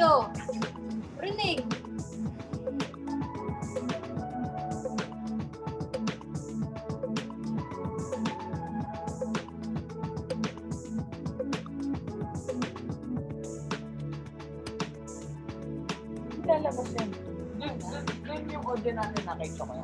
tayo. Rinig. Lalabas yan. Yun yung audio natin nakita ko.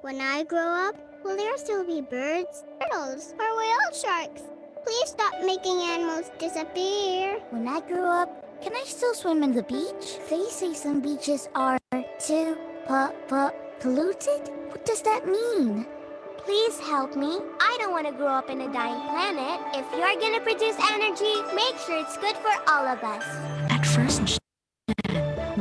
When I grow up, will there still be birds, turtles, or whale sharks? Please stop making animals disappear. When I grow up, can I still swim in the beach? They say some beaches are too polluted. What does that mean? Please help me. I don't want to grow up in a dying planet. If you're gonna produce energy, make sure it's good for all of us. At first,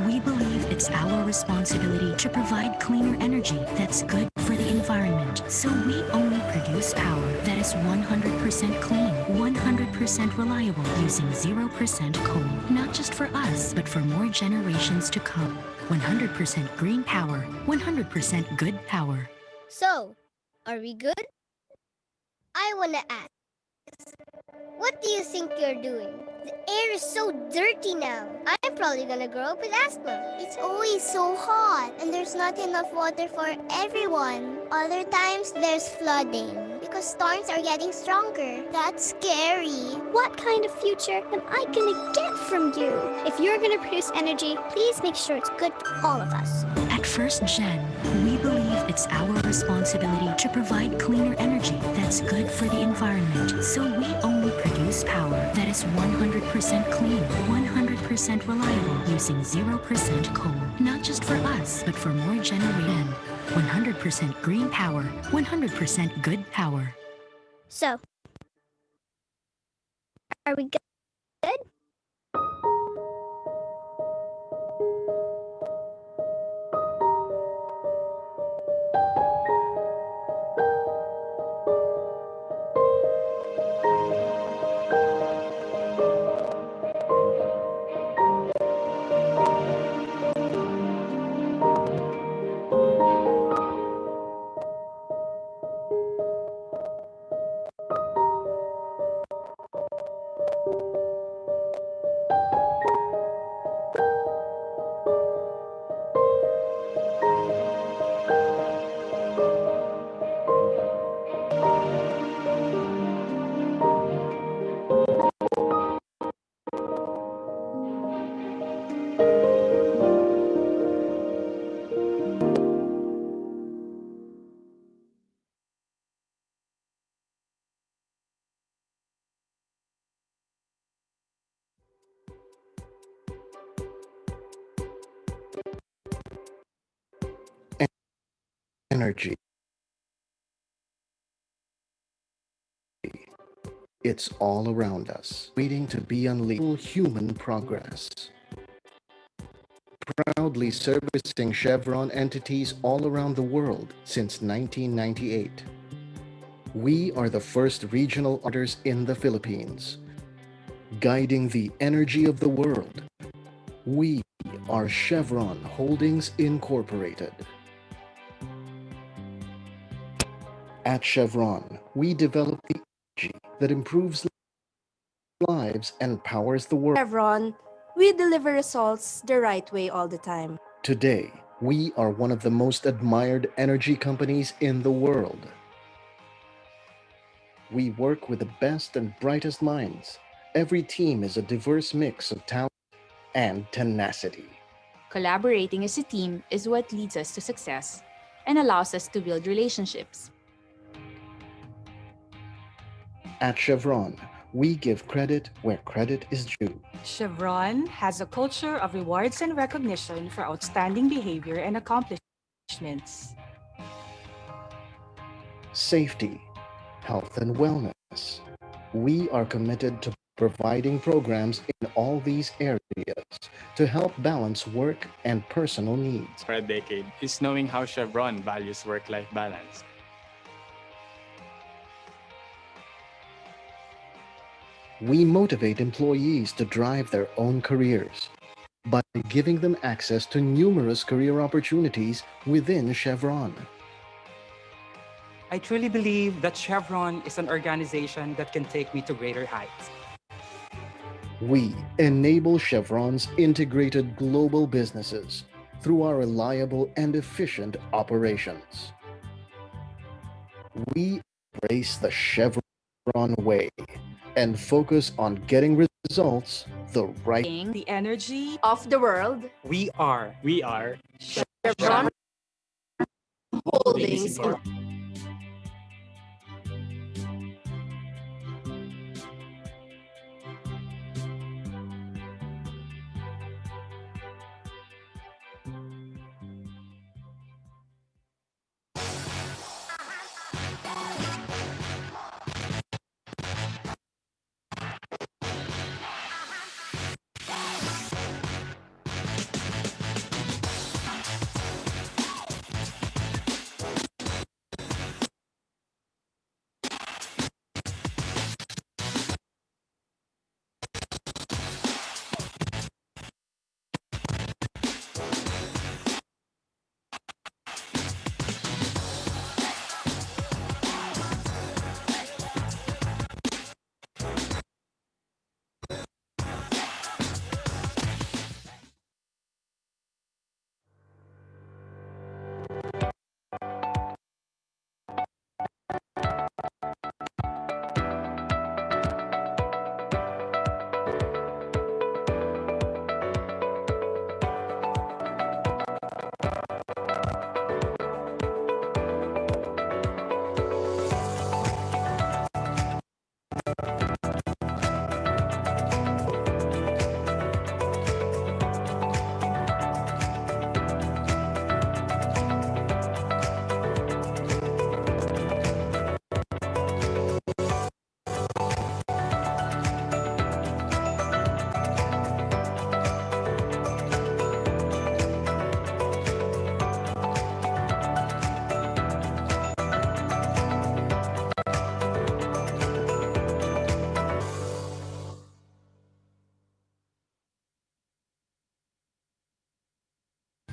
we believe it's our responsibility to provide cleaner energy that's good for the environment. So we only produce power that is 100% clean, 100% reliable, using 0% coal. Not just for us, but for more generations to come. 100% green power, 100% good power. So, are we good? I wanna ask, what do you think you're doing? The air is so dirty now. I'm probably gonna grow up with asthma. It's always so hot, and there's not enough water for everyone. Other times, there's flooding because storms are getting stronger. That's scary. What kind of future am I gonna get from you? If you're gonna produce energy, please make sure it's good for all of us. At First Gen, we believe it's our responsibility to provide cleaner energy that's good for the environment. So we only produce power that is 100% clean, 100% reliable, using 0% coal. Not just for us, but for more generations. 100% green power, 100% good power. So, are we good? Energy. It's all around us, waiting to be unleashed. Human progress. Proudly servicing Chevron entities all around the world since 1998. We are the first regional operators in the Philippines, guiding the energy of the world. We are Chevron Holdings Incorporated. At Chevron, we develop the energy that improves lives and powers the world. Chevron, we deliver results the right way all the time. Today, we are one of the most admired energy companies in the world. We work with the best and brightest minds. Every team is a diverse mix of talent and tenacity. Collaborating as a team is what leads us to success and allows us to build relationships. At Chevron, We give credit where credit is due. Chevron has a culture of rewards and recognition for outstanding behavior and accomplishments. Safety, health, and wellness. We are committed to providing programs in all these areas to help balance work and personal needs. For a decade is knowing how Chevron values work-life balance. We motivate employees to drive their own careers by giving them access to numerous career opportunities within Chevron. I truly believe that Chevron is an organization that can take me to greater heights. We enable Chevron's integrated global businesses through our reliable and efficient operations. We embrace the Chevron way and focus on getting results the right way. The energy Of the world, We are Chevron Holdings.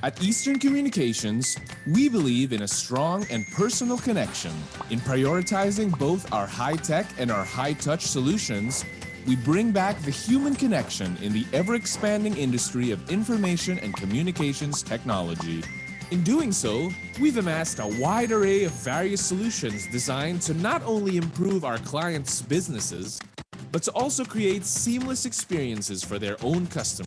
At Eastern Communications, we believe in a strong and personal connection. In prioritizing both our high-tech and our high-touch solutions, we bring back the human connection in the ever-expanding industry of information and communications technology. In doing so, we've amassed a wide array of various solutions designed to not only improve our clients' businesses, but to also create seamless experiences for their own customers.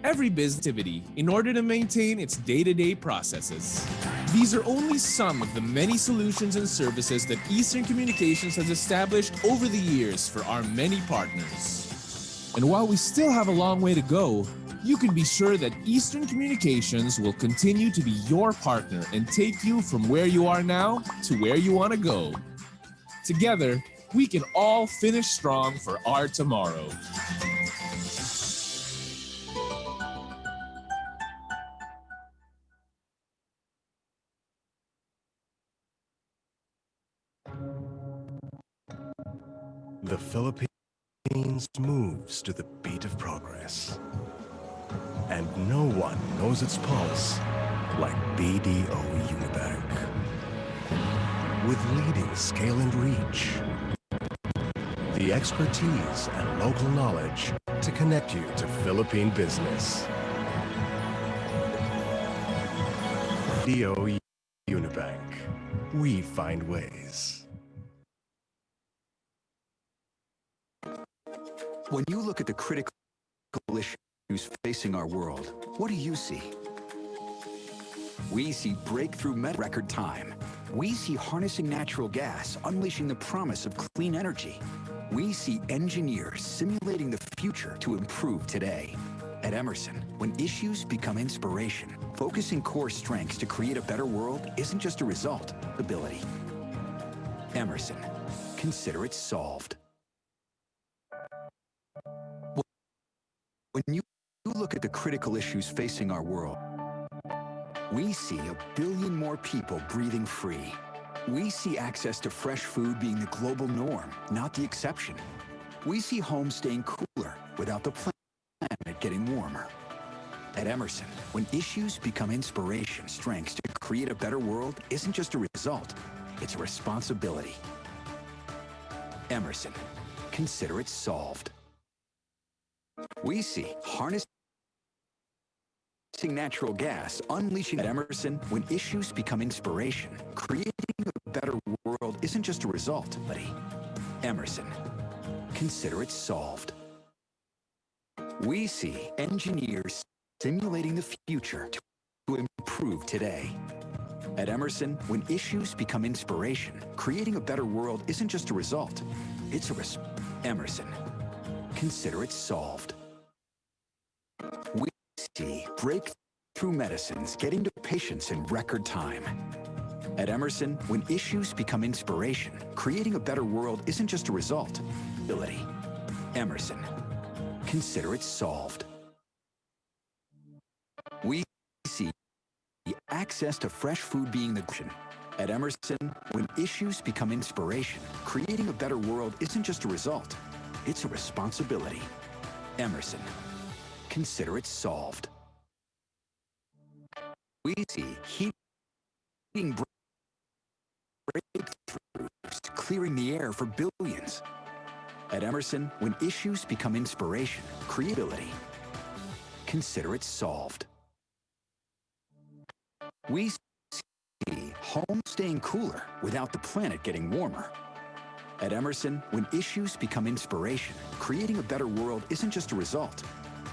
Every business activity in order to maintain its day-to-day processes. These are only some of the many solutions and services that Eastern Communications has established over the years for our many partners. And while we still have a long way to go, you can be sure that Eastern Communications will continue to be your partner and take you from where you are now to where you want to go. Together, we can all finish strong for our tomorrow. The Philippines moves to the beat of progress. And no one knows its pulse like BDO Unibank. With leading scale and reach, the expertise and local knowledge to connect you to Philippine business. BDO Unibank. We find ways. When you look at the critical issues facing our world, what do you see? We see breakthrough record time, we see harnessing natural gas, unleashing the promise of clean energy. We see engineers simulating the future to improve today. At Emerson, when issues become inspiration, focusing core strengths to create a better world isn't just a result, ability. Emerson, consider it solved. When you look at the critical issues facing our world, we see 1 billion more people breathing free. We see access to fresh food being the global norm, not the exception. We see homes staying cooler without the planet getting warmer. At Emerson, when issues become inspiration, strengths to create a better world isn't just a result, it's a responsibility. Emerson, consider it solved. We see harnessing natural gas, unleashing at Emerson when issues become inspiration. Creating a better world isn't just a result, but Emerson, consider it solved. We see engineers simulating the future to improve today. At Emerson, when issues become inspiration, creating a better world isn't just a result, it's a Emerson, consider it solved. We see breakthrough medicines getting to patients in record time. At Emerson, when issues become inspiration, creating a better world isn't just a result, ability. Emerson, consider it solved. We see access to fresh food being the question. At Emerson, when issues become inspiration, creating a better world isn't just a result, it's a responsibility. Emerson, consider it solved. We see heating breakthroughs clearing the air for billions. At Emerson, when issues become inspiration, creativity, consider it solved. We see homes staying cooler without the planet getting warmer. At Emerson, when issues become inspiration, creating a better world isn't just a result,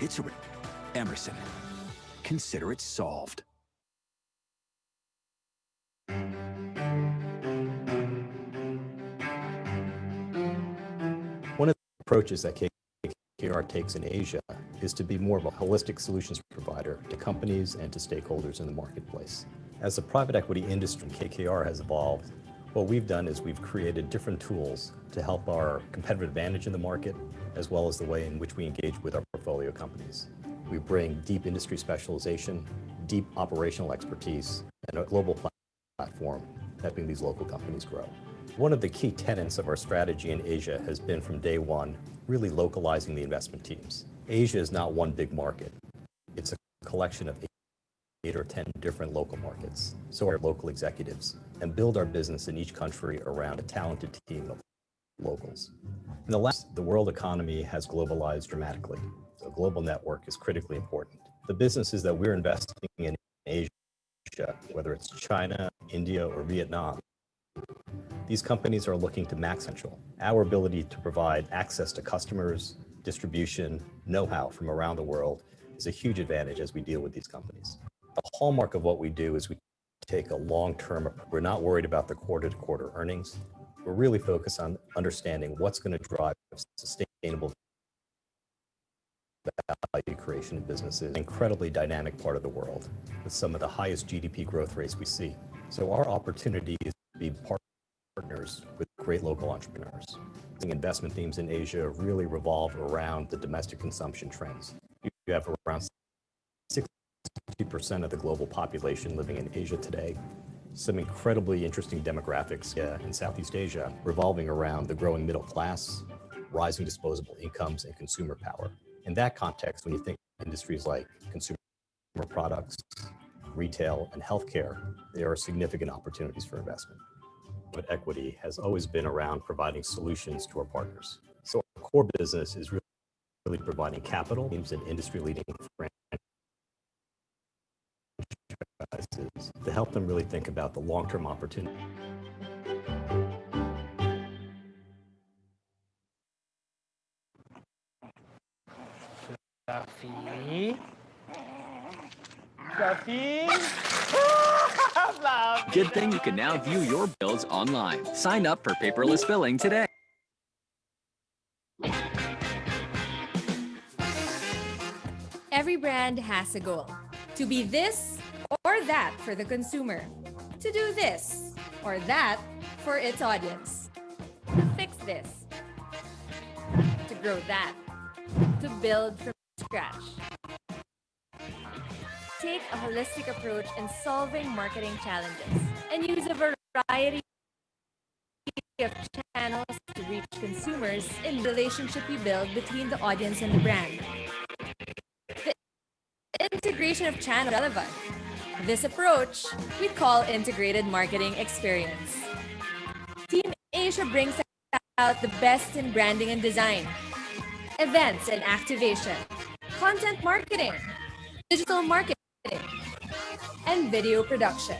it's a Emerson, consider it solved. One of the approaches that KKR takes in Asia is to be more of a holistic solutions provider to companies and to stakeholders in the marketplace. As the private equity industry, KKR has evolved. What we've done is we've created different tools to help our competitive advantage in the market, as well as the way in which we engage with our portfolio companies. We bring deep industry specialization, deep operational expertise, and a global platform helping these local companies grow. One of the key tenets of our strategy in Asia has been from day one, really localizing the investment teams. Asia is not one big market. It's a collection of 8 or 10 different local markets. So our local executives and build our business in each country around a talented team of locals. In the world economy has globalized dramatically. A global network is critically important. The businesses that we're investing in Asia, whether it's China, India, or Vietnam, these companies are looking to maximize our ability to provide access to customers, distribution, know-how from around the world is a huge advantage as we deal with these companies. The hallmark of what we do is we take a long-term approach. We're not worried about the quarter-to-quarter earnings. We're really focused on understanding what's going to drive sustainable value creation in businesses. An incredibly dynamic part of the world with some of the highest GDP growth rates we see. So our opportunity is to be partners with great local entrepreneurs. Investment themes in Asia really revolve around the domestic consumption trends. You have around 60% of the global population living in Asia today. Some incredibly interesting demographics in Southeast Asia revolving around the growing middle class, rising disposable incomes, and consumer power. In that context, when you think of industries like consumer products, retail, and healthcare, there are significant opportunities for investment. But equity has always been around providing solutions to our partners. So our core business is really providing capital teams and industry-leading franchises to help them really think about the long-term opportunity. Fluffy. Good thing you can now view your bills online. Sign up for paperless billing today. Every brand has a goal. To be this or that for the consumer. To do this or that for its audience. To fix this. To grow that. To build from scratch. Take a holistic approach in solving marketing challenges and use a variety of channels to reach consumers in the relationship you build between the audience and the brand. The integration of channel relevant. This approach we call integrated marketing experience. Team Asia brings out the best in branding and design, events and activation, content marketing, digital marketing, and video production.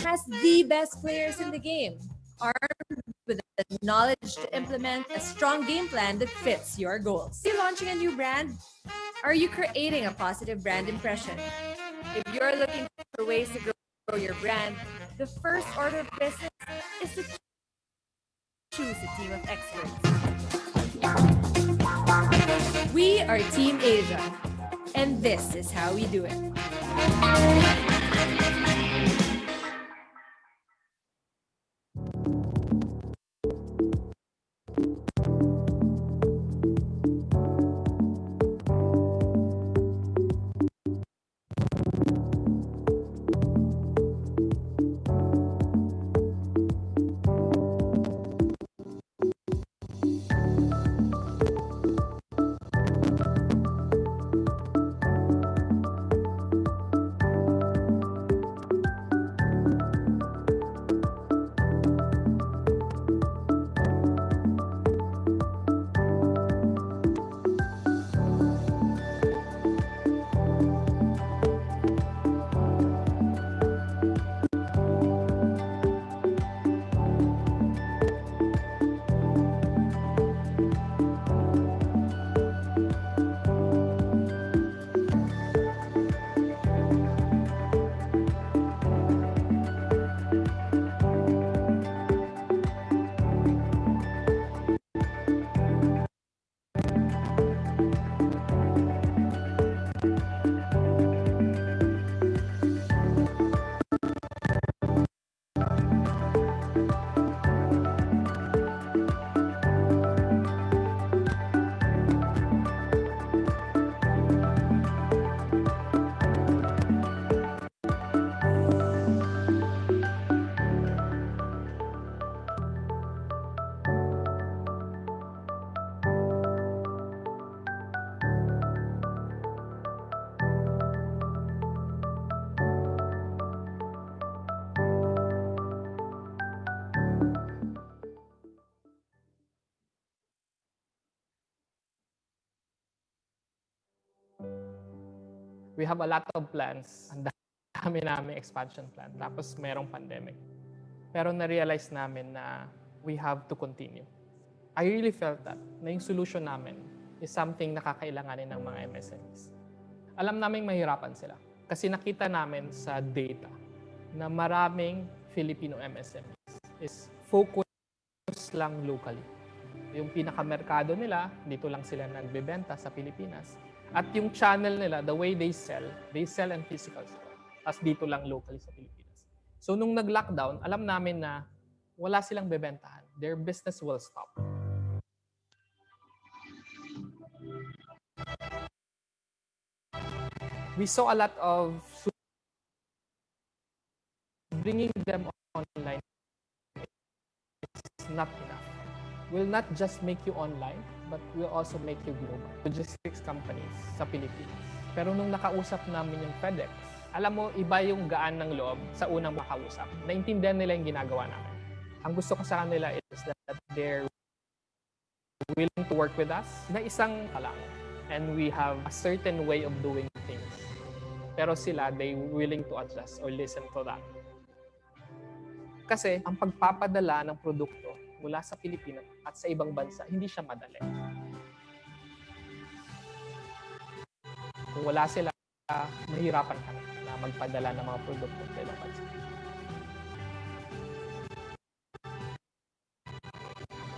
Has the best players in the game, armed with the knowledge to implement a strong game plan that fits your goals. Are you launching a new brand? Are you creating a positive brand impression? If you're looking for ways to grow your brand, the first order of business is to choose a team of experts. We are Team Asia, and this is how we do it. We have a lot of plans. Ang dami namin expansion plan. Tapos merong pandemic. Pero na-realize namin na we have to continue. I really felt that na yung solution namin is something na kakailanganin ng mga MSMEs. Alam namin mahirapan sila. Kasi nakita namin sa data na maraming Filipino MSMEs is focus lang locally. Yung pinakamerkado nila, dito lang sila nagbebenta sa Pilipinas. At yung channel nila, the way they sell in physical store. Tapos dito lang locally sa Pilipinas. So nung nag-lockdown, alam namin na wala silang bebentahan. Their business will stop. We saw a lot of bringing them online is not enough. Will not just make you online, but will also make you global. Logistics companies sa Pilipinas. Pero nung nakausap namin yung FedEx, alam mo, iba yung gaan ng loob sa unang makausap. Naintindihan nila yung ginagawa namin. Ang gusto ko sa kanila is that they're willing to work with us na isang kalang. And we have a certain way of doing things. Pero sila, they willing to adjust or listen to that. Kasi ang pagpapadala ng produkto mula sa Pilipinas at sa ibang bansa, hindi siya madali. Kung wala sila, mahirapan kami na magpadala ng mga produkto sa ibang bansa.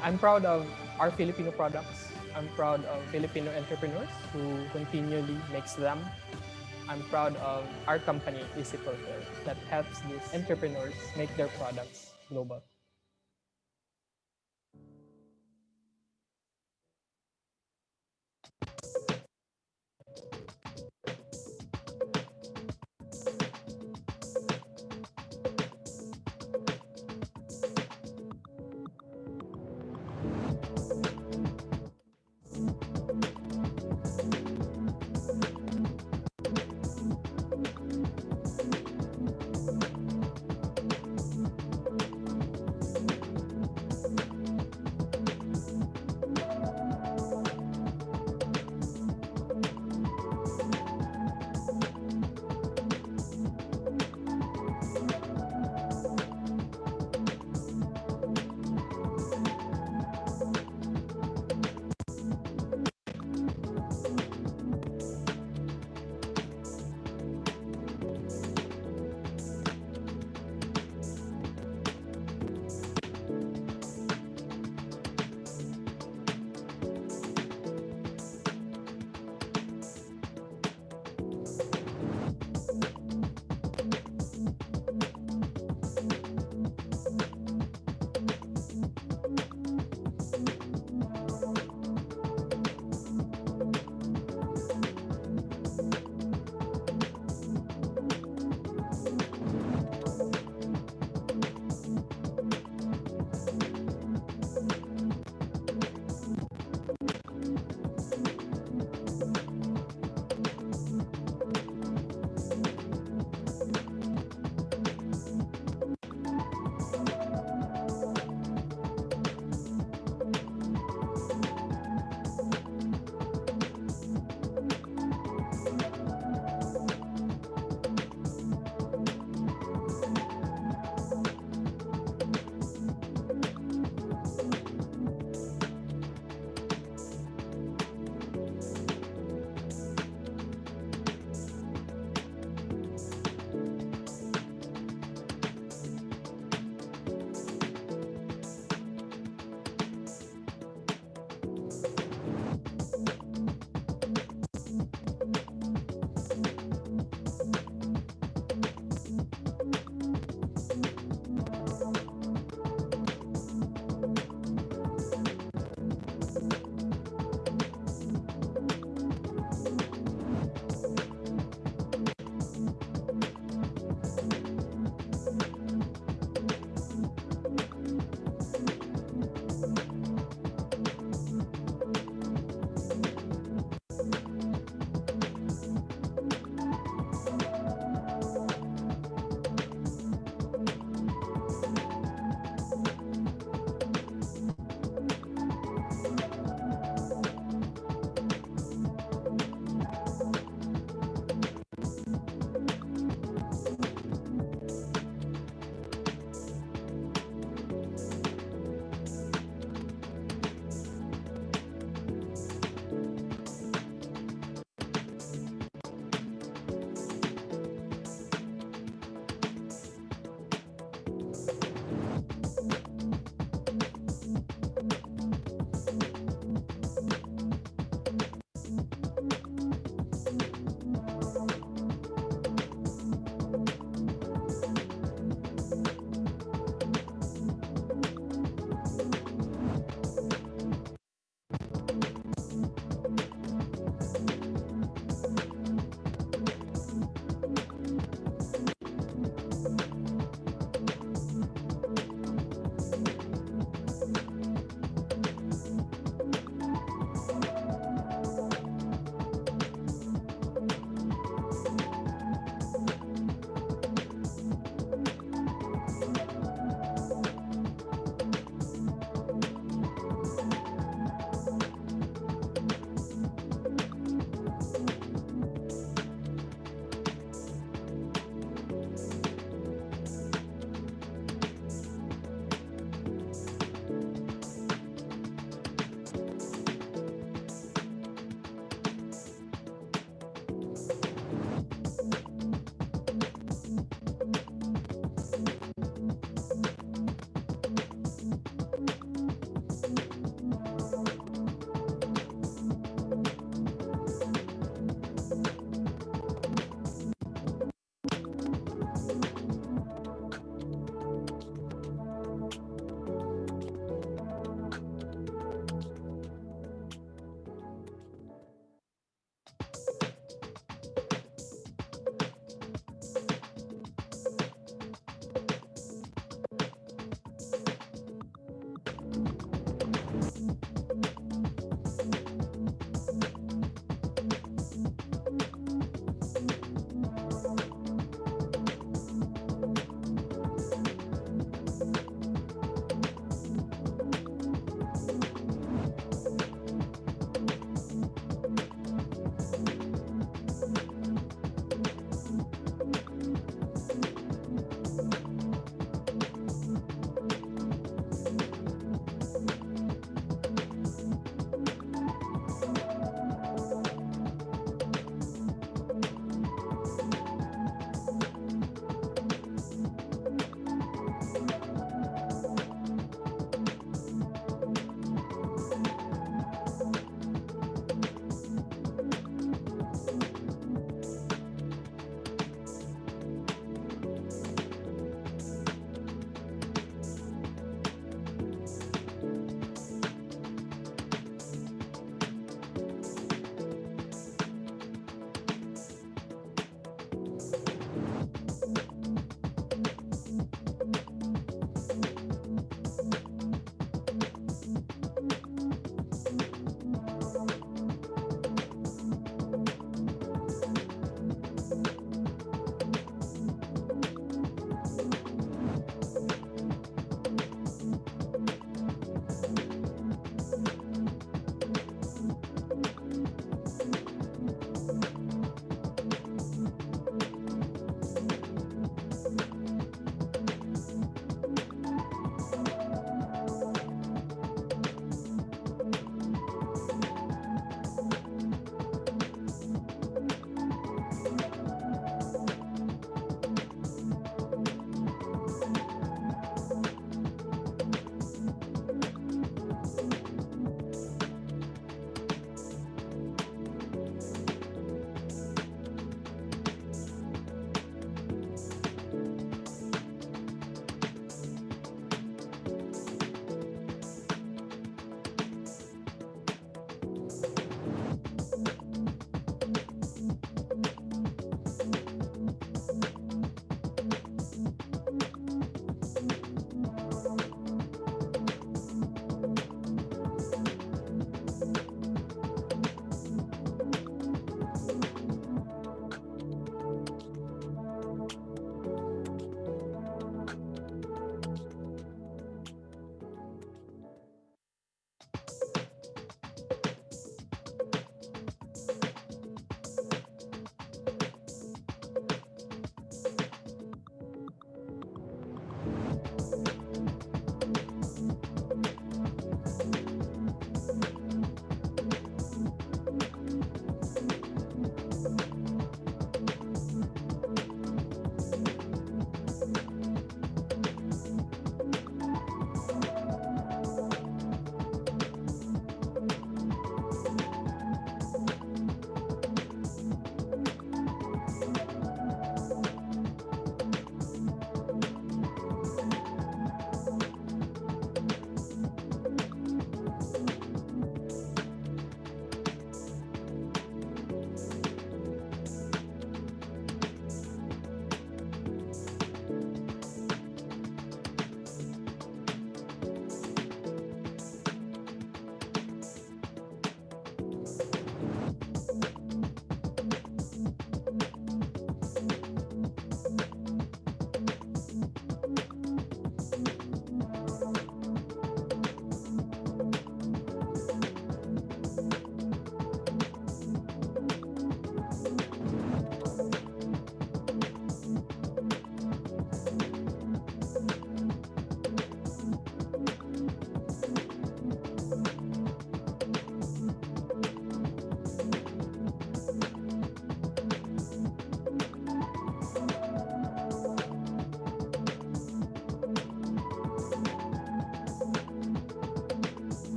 I'm proud of our Filipino products. I'm proud of Filipino entrepreneurs who continually makes them. I'm proud of our company, Easy Fulfill, that helps these entrepreneurs make their products global.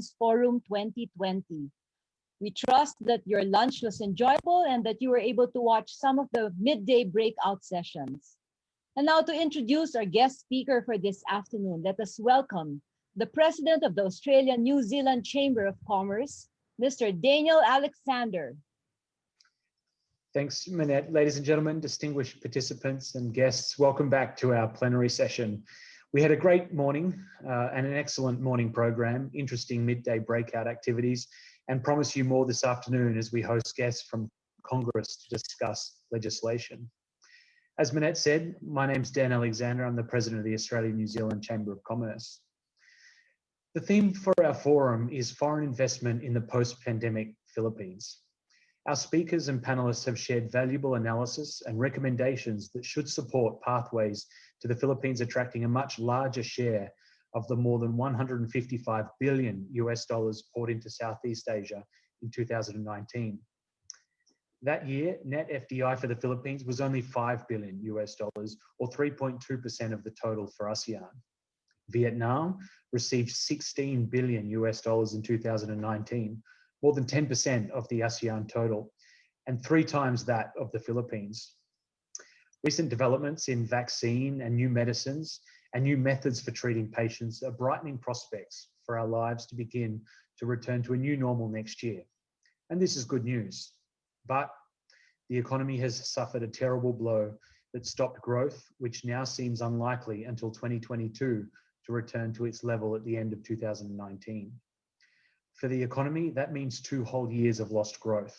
Forum 2020. We trust that your lunch was enjoyable and that you were able to watch some of the midday breakout sessions. And now to introduce our guest speaker for this afternoon, let us welcome the President of the Australia-New Zealand Chamber of Commerce, Mr. Daniel Alexander. Thanks, Manette. Ladies and gentlemen, distinguished participants and guests, welcome back to our plenary session. We had a great morning and an excellent morning program, interesting midday breakout activities, and promise you more this afternoon as we host guests from Congress to discuss legislation. As Manette said, my name's Dan Alexander. I'm the President of the Australia-New Zealand Chamber of Commerce. The theme for our forum is foreign investment in the post-pandemic Philippines. Our speakers and panelists have shared valuable analysis and recommendations that should support pathways to the Philippines attracting a much larger share of the more than $155 billion poured into Southeast Asia in 2019. That year, net FDI for the Philippines was only $5 billion or 3.2% of the total for ASEAN. Vietnam received $16 billion in 2019, more than 10% of the ASEAN total, and 3 times that of the Philippines. Recent developments in vaccine and new medicines and new methods for treating patients are brightening prospects for our lives to begin to return to a new normal next year. And this is good news. But the economy has suffered a terrible blow that stopped growth, which now seems unlikely until 2022 to return to its level at the end of 2019. For the economy, that means 2 whole years of lost growth.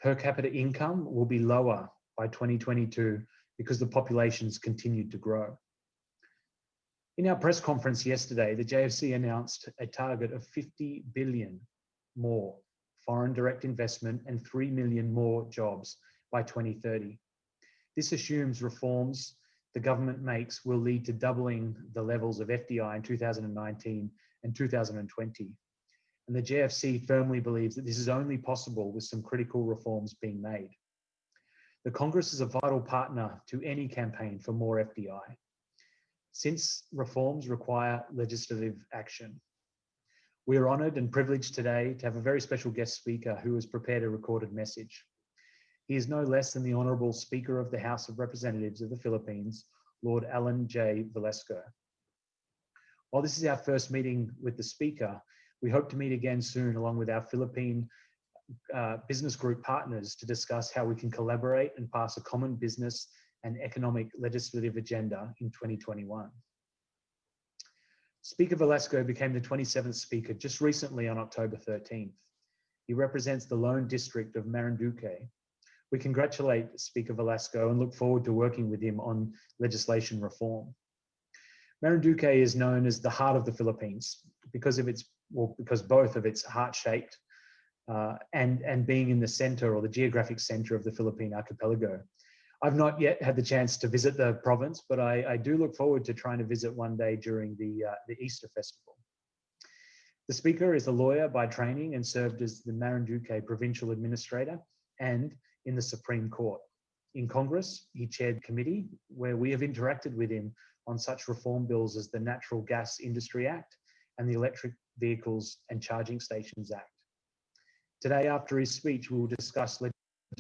Per capita income will be lower by 2022 because the population's continued to grow. In our press conference yesterday, the JFC announced a target of 50 billion more foreign direct investment and 3 million more jobs by 2030. This assumes reforms the government makes will lead to doubling the levels of FDI in 2019 and 2020. And the JFC firmly believes that this is only possible with some critical reforms being made. The Congress is a vital partner to any campaign for more FDI, since reforms require legislative action. We are honoured and privileged today to have a very special guest speaker who has prepared a recorded message. He is no less than the Honourable Speaker of the House of Representatives of the Philippines, Lord Alan J. Velasco. While this is our first meeting with the Speaker, we hope to meet again soon along with our Philippine business group partners to discuss how we can collaborate and pass a common business and economic legislative agenda in 2021. Speaker Velasco became the 27th Speaker just recently on October 13th. He represents the Lone District of Marinduque. We congratulate Speaker Velasco and look forward to working with him on legislation reform. Marinduque is known as the heart of the Philippines because both of its heart-shaped and being in the center or the geographic center of the Philippine archipelago. I've not yet had the chance to visit the province, but I do look forward to trying to visit one day during the Easter Festival. The Speaker is a lawyer by training and served as the Marinduque Provincial Administrator and in the Supreme Court. In Congress, he chaired committee where we have interacted with him on such reform bills as the Natural Gas Industry Act and the Electric Vehicles and Charging Stations Act. Today, after his speech, we will discuss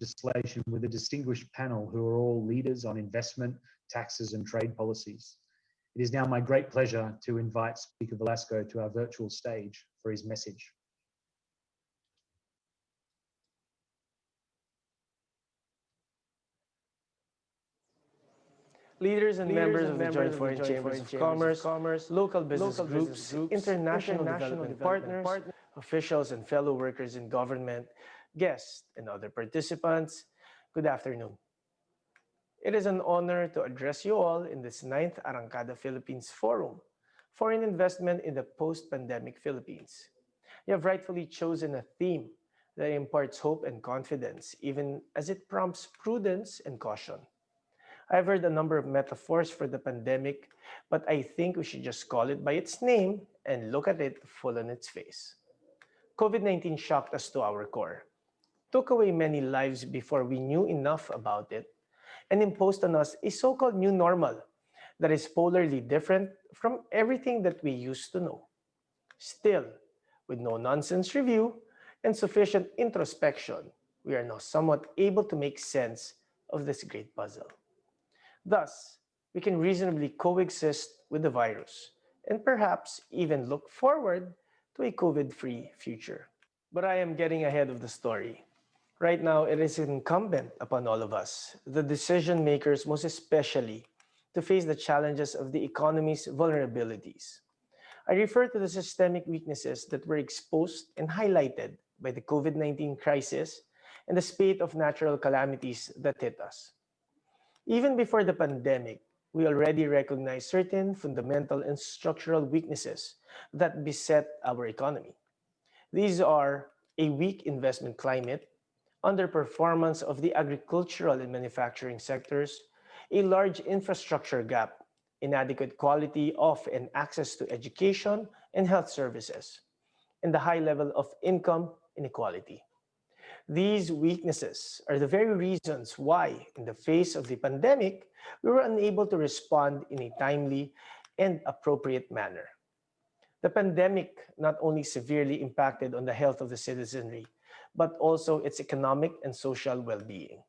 legislation with a distinguished panel who are all leaders on investment, taxes, and trade policies. It is now my great pleasure to invite Speaker Velasco to our virtual stage for his message. Leaders and members of the Joint Foreign Chambers of Commerce, local business groups, international development partners, officials and fellow workers in government, guests, and other participants, good afternoon. It is an honor to address you all in this 9th Arangkada Philippines Forum, Foreign Investment in the Post-Pandemic Philippines. You have rightfully chosen a theme that imparts hope and confidence, even as it prompts prudence and caution. I've heard a number of metaphors for the pandemic, but I think we should just call it by its name and look at it full on its face. COVID-19 shocked us to our core, took away many lives before we knew enough about it, and imposed on us a so-called new normal that is polarly different from everything that we used to know. Still, with no nonsense review and sufficient introspection, we are now somewhat able to make sense of this great puzzle. Thus, we can reasonably coexist with the virus and perhaps even look forward to a COVID-free future. But I am getting ahead of the story. Right now, it is incumbent upon all of us, the decision makers most especially, to face the challenges of the economy's vulnerabilities. I refer to the systemic weaknesses that were exposed and highlighted by the COVID-19 crisis and the spate of natural calamities that hit us. Even before the pandemic, we already recognize certain fundamental and structural weaknesses that beset our economy. These are a weak investment climate, underperformance of the agricultural and manufacturing sectors, a large infrastructure gap, inadequate quality of and access to education and health services, and the high level of income inequality. These weaknesses are the very reasons why, in the face of the pandemic, we were unable to respond in a timely and appropriate manner. The pandemic not only severely impacted on the health of the citizenry, but also its economic and social well-being.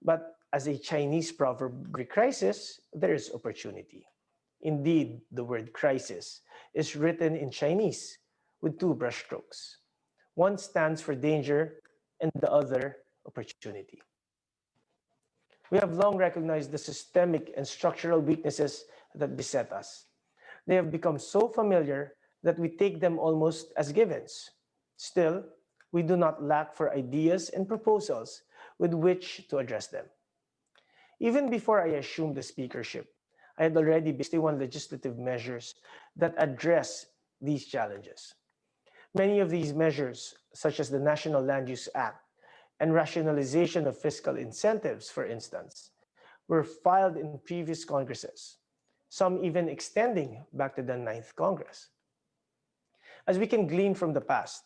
But as a Chinese proverb, every crisis, there is opportunity. Indeed, the word crisis is written in Chinese with two brushstrokes. One stands for danger and the other, opportunity. We have long recognized the systemic and structural weaknesses that beset us. They have become so familiar that we take them almost as givens. Still, we do not lack for ideas and proposals with which to address them. Even before I assumed the speakership, I had already 61 legislative measures that address these challenges. Many of these measures, such as the National Land Use Act and rationalization of fiscal incentives, for instance, were filed in previous Congresses, some even extending back to the 9th Congress. As we can glean from the past,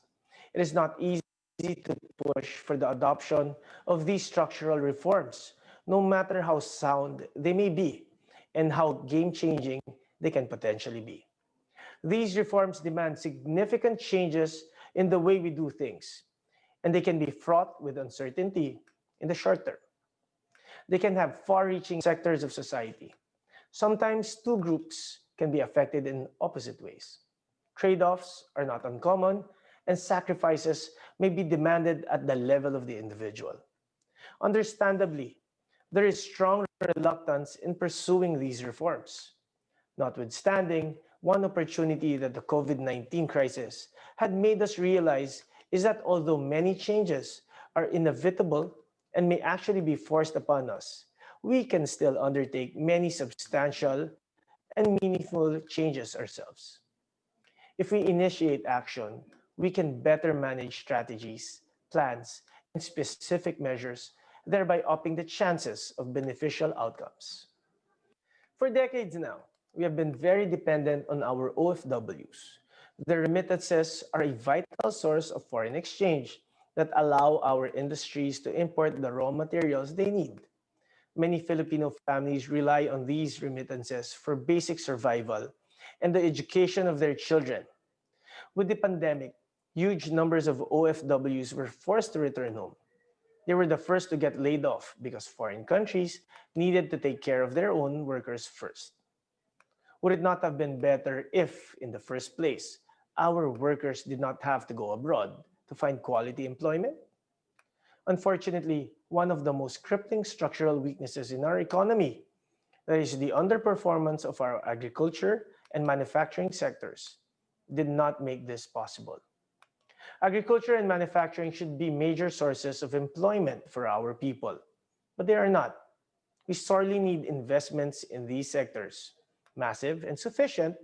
it is not easy to push for the adoption of these structural reforms, no matter how sound they may be and how game-changing they can potentially be. These reforms demand significant changes in the way we do things, and they can be fraught with uncertainty in the short term. They can have far-reaching sectors of society. Sometimes two groups can be affected in opposite ways. Trade-offs are not uncommon, and sacrifices may be demanded at the level of the individual. Understandably, there is strong reluctance in pursuing these reforms. Notwithstanding, one opportunity that the COVID-19 crisis had made us realize is that although many changes are inevitable and may actually be forced upon us, we can still undertake many substantial and meaningful changes ourselves. If we initiate action, we can better manage strategies, plans, and specific measures, thereby upping the chances of beneficial outcomes. For decades now, we have been very dependent on our OFWs. The remittances are a vital source of foreign exchange that allow our industries to import the raw materials they need. Many Filipino families rely on these remittances for basic survival and the education of their children. With the pandemic, huge numbers of OFWs were forced to return home. They were the first to get laid off because foreign countries needed to take care of their own workers first. Would it not have been better if, in the first place, our workers did not have to go abroad to find quality employment? Unfortunately, one of the most crippling structural weaknesses in our economy, that is the underperformance of our agriculture and manufacturing sectors, did not make this possible. Agriculture and manufacturing should be major sources of employment for our people, but they are not. We sorely need investments in these sectors, massive and sufficient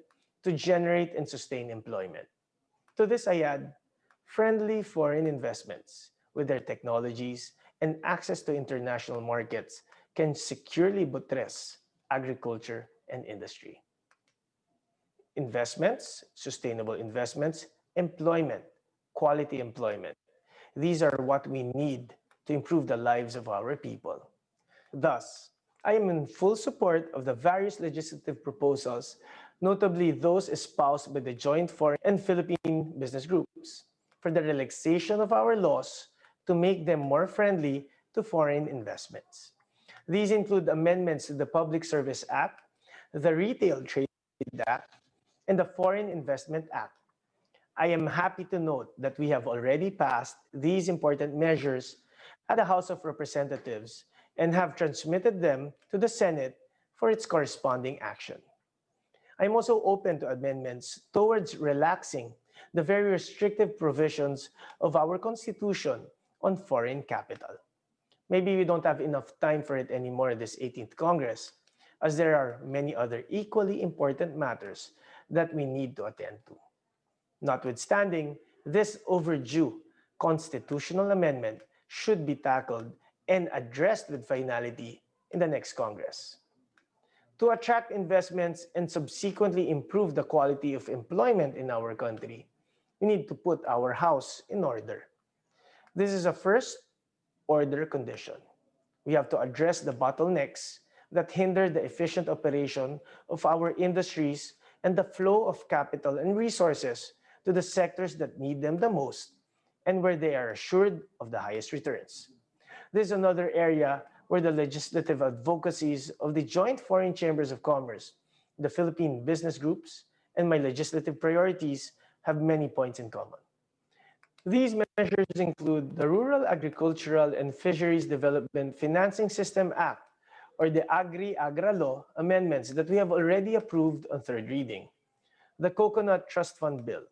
to generate and sustain employment. To this I add friendly foreign investments with their technologies and access to international markets can securely buttress agriculture and industry. Investments, sustainable investments, employment, quality employment. These are what we need to improve the lives of our people. Thus, I am in full support of the various legislative proposals, notably those espoused by the joint foreign and Philippine business groups, for the relaxation of our laws to make them more friendly to foreign investments. These include amendments to the Public Service Act, the Retail Trade Act, and the Foreign Investment Act. I am happy to note that we have already passed these important measures at the House of Representatives and have transmitted them to the Senate for its corresponding action. I am also open to amendments towards relaxing the very restrictive provisions of our Constitution on foreign capital. Maybe we don't have enough time for it anymore this 18th Congress, as there are many other equally important matters that we need to attend to. Notwithstanding, this overdue constitutional amendment should be tackled and addressed with finality in the next Congress. To attract investments and subsequently improve the quality of employment in our country, we need to put our house in order. This is a first order condition. We have to address the bottlenecks that hinder the efficient operation of our industries and the flow of capital and resources to the sectors that need them the most and where they are assured of the highest returns. This is another area where the legislative advocacies of the Joint Foreign Chambers of Commerce, the Philippine business groups, and my legislative priorities have many points in common. These measures include the Rural Agricultural and Fisheries Development Financing System Act, or the Agri-Agra Law amendments that we have already approved on third reading, the Coconut Trust Fund Bill,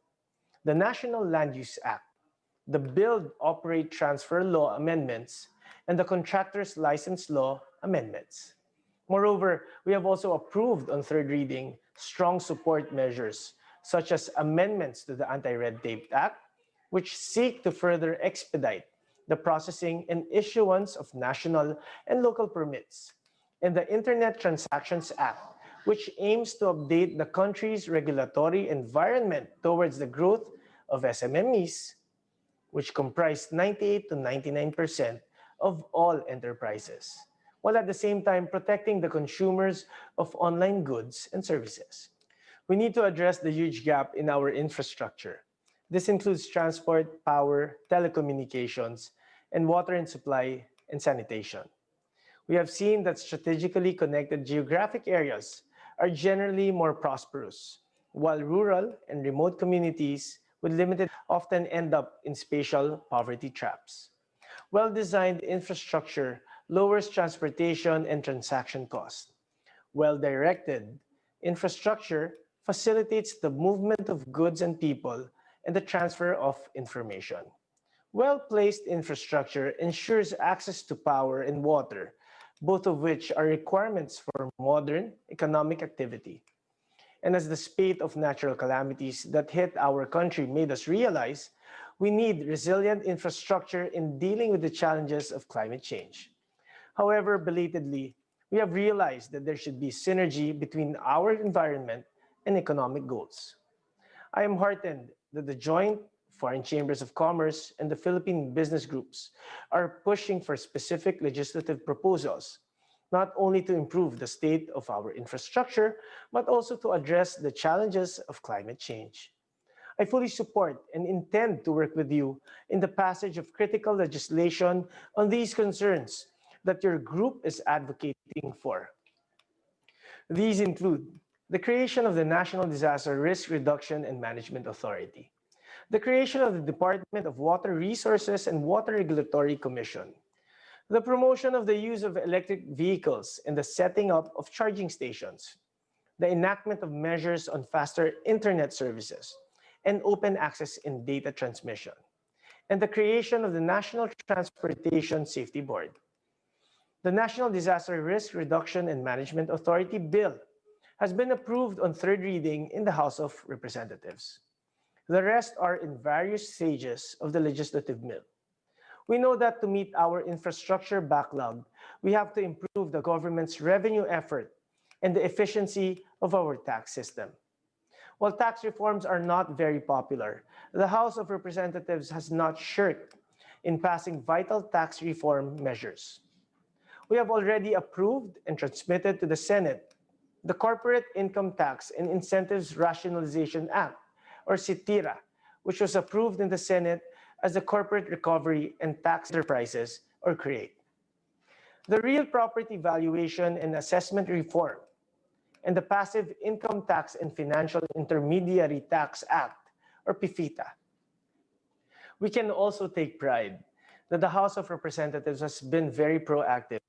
the National Land Use Act, the Build, Operate, Transfer Law amendments, and the Contractors License Law amendments. Moreover, we have also approved on third reading strong support measures, such as amendments to the Anti-Red Tape Act, which seek to further expedite the processing and issuance of national and local permits, and the Internet Transactions Act, which aims to update the country's regulatory environment towards the growth of SMMEs, which comprise 98 to 99% of all enterprises, while at the same time protecting the consumers of online goods and services. We need to address the huge gap in our infrastructure. This includes transport, power, telecommunications, and water and supply and sanitation. We have seen that strategically connected geographic areas are generally more prosperous, while rural and remote communities with limited often end up in spatial poverty traps. Well-designed infrastructure lowers transportation and transaction costs. Well-directed infrastructure facilitates the movement of goods and people and the transfer of information. Well-placed infrastructure ensures access to power and water, both of which are requirements for modern economic activity. And as the spate of natural calamities that hit our country made us realize, we need resilient infrastructure in dealing with the challenges of climate change. However, belatedly, we have realized that there should be synergy between our environment and economic goals. I am heartened that the Joint Foreign Chambers of Commerce and the Philippine business groups are pushing for specific legislative proposals, not only to improve the state of our infrastructure, but also to address the challenges of climate change. I fully support and intend to work with you in the passage of critical legislation on these concerns that your group is advocating for. These include the creation of the National Disaster Risk Reduction and Management Authority, the creation of the Department of Water Resources and Water Regulatory Commission, the promotion of the use of electric vehicles and the setting up of charging stations, the enactment of measures on faster internet services and open access in data transmission, and the creation of the National Transportation Safety Board. The National Disaster Risk Reduction and Management Authority Bill has been approved on third reading in the House of Representatives. The rest are in various stages of the legislative mill. We know that to meet our infrastructure backlog, we have to improve the government's revenue effort and the efficiency of our tax system. While tax reforms are not very popular, the House of Representatives has not shirked in passing vital tax reform measures. We have already approved and transmitted to the Senate the Corporate Income Tax and Incentives Rationalization Act, or CITIRA, which was approved in the Senate as the Corporate Recovery and Tax Enterprises, or CREATE. The Real Property Valuation and Assessment Reform, and the Passive Income Tax and Financial Intermediary Tax Act, or PIFITA. We can also take pride that the House of Representatives has been very proactive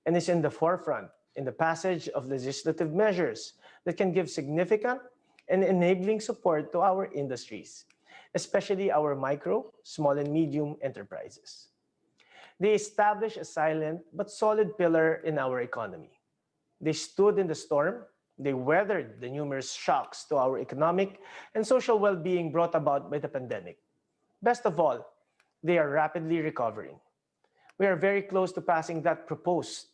and is in the forefront in the passage of legislative measures that can give significant and enabling support to our industries, especially our micro, small, and medium enterprises. They established a silent but solid pillar in our economy. They stood in the storm. They weathered the numerous shocks to our economic and social well-being brought about by the pandemic. Best of all, they are rapidly recovering. We are very close to passing that proposed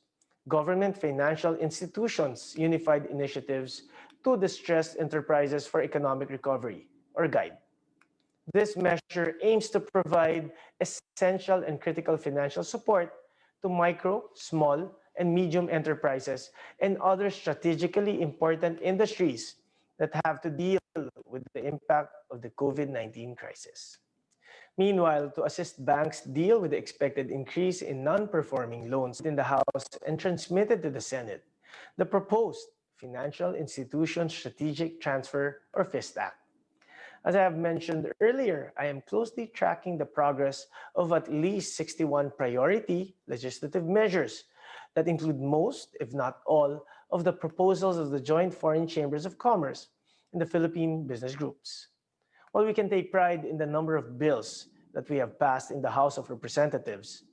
Government Financial Institutions Unified Initiatives to Distressed Enterprises for Economic Recovery, or GUIDE. This measure aims to provide essential and critical financial support to micro, small, and medium enterprises and other strategically important industries that have to deal with the impact of the COVID-19 crisis. Meanwhile, to assist banks deal with the expected increase in non-performing loans in the House and transmitted to the Senate, the proposed Financial Institution Strategic Transfer, or FIST Act. As I have mentioned earlier, I am closely tracking the progress of at least 61 priority legislative measures that include most, if not all, of the proposals of the Joint Foreign Chambers of Commerce and the Philippine business groups. While we can take pride in the number of bills that we have passed in the House of Representatives,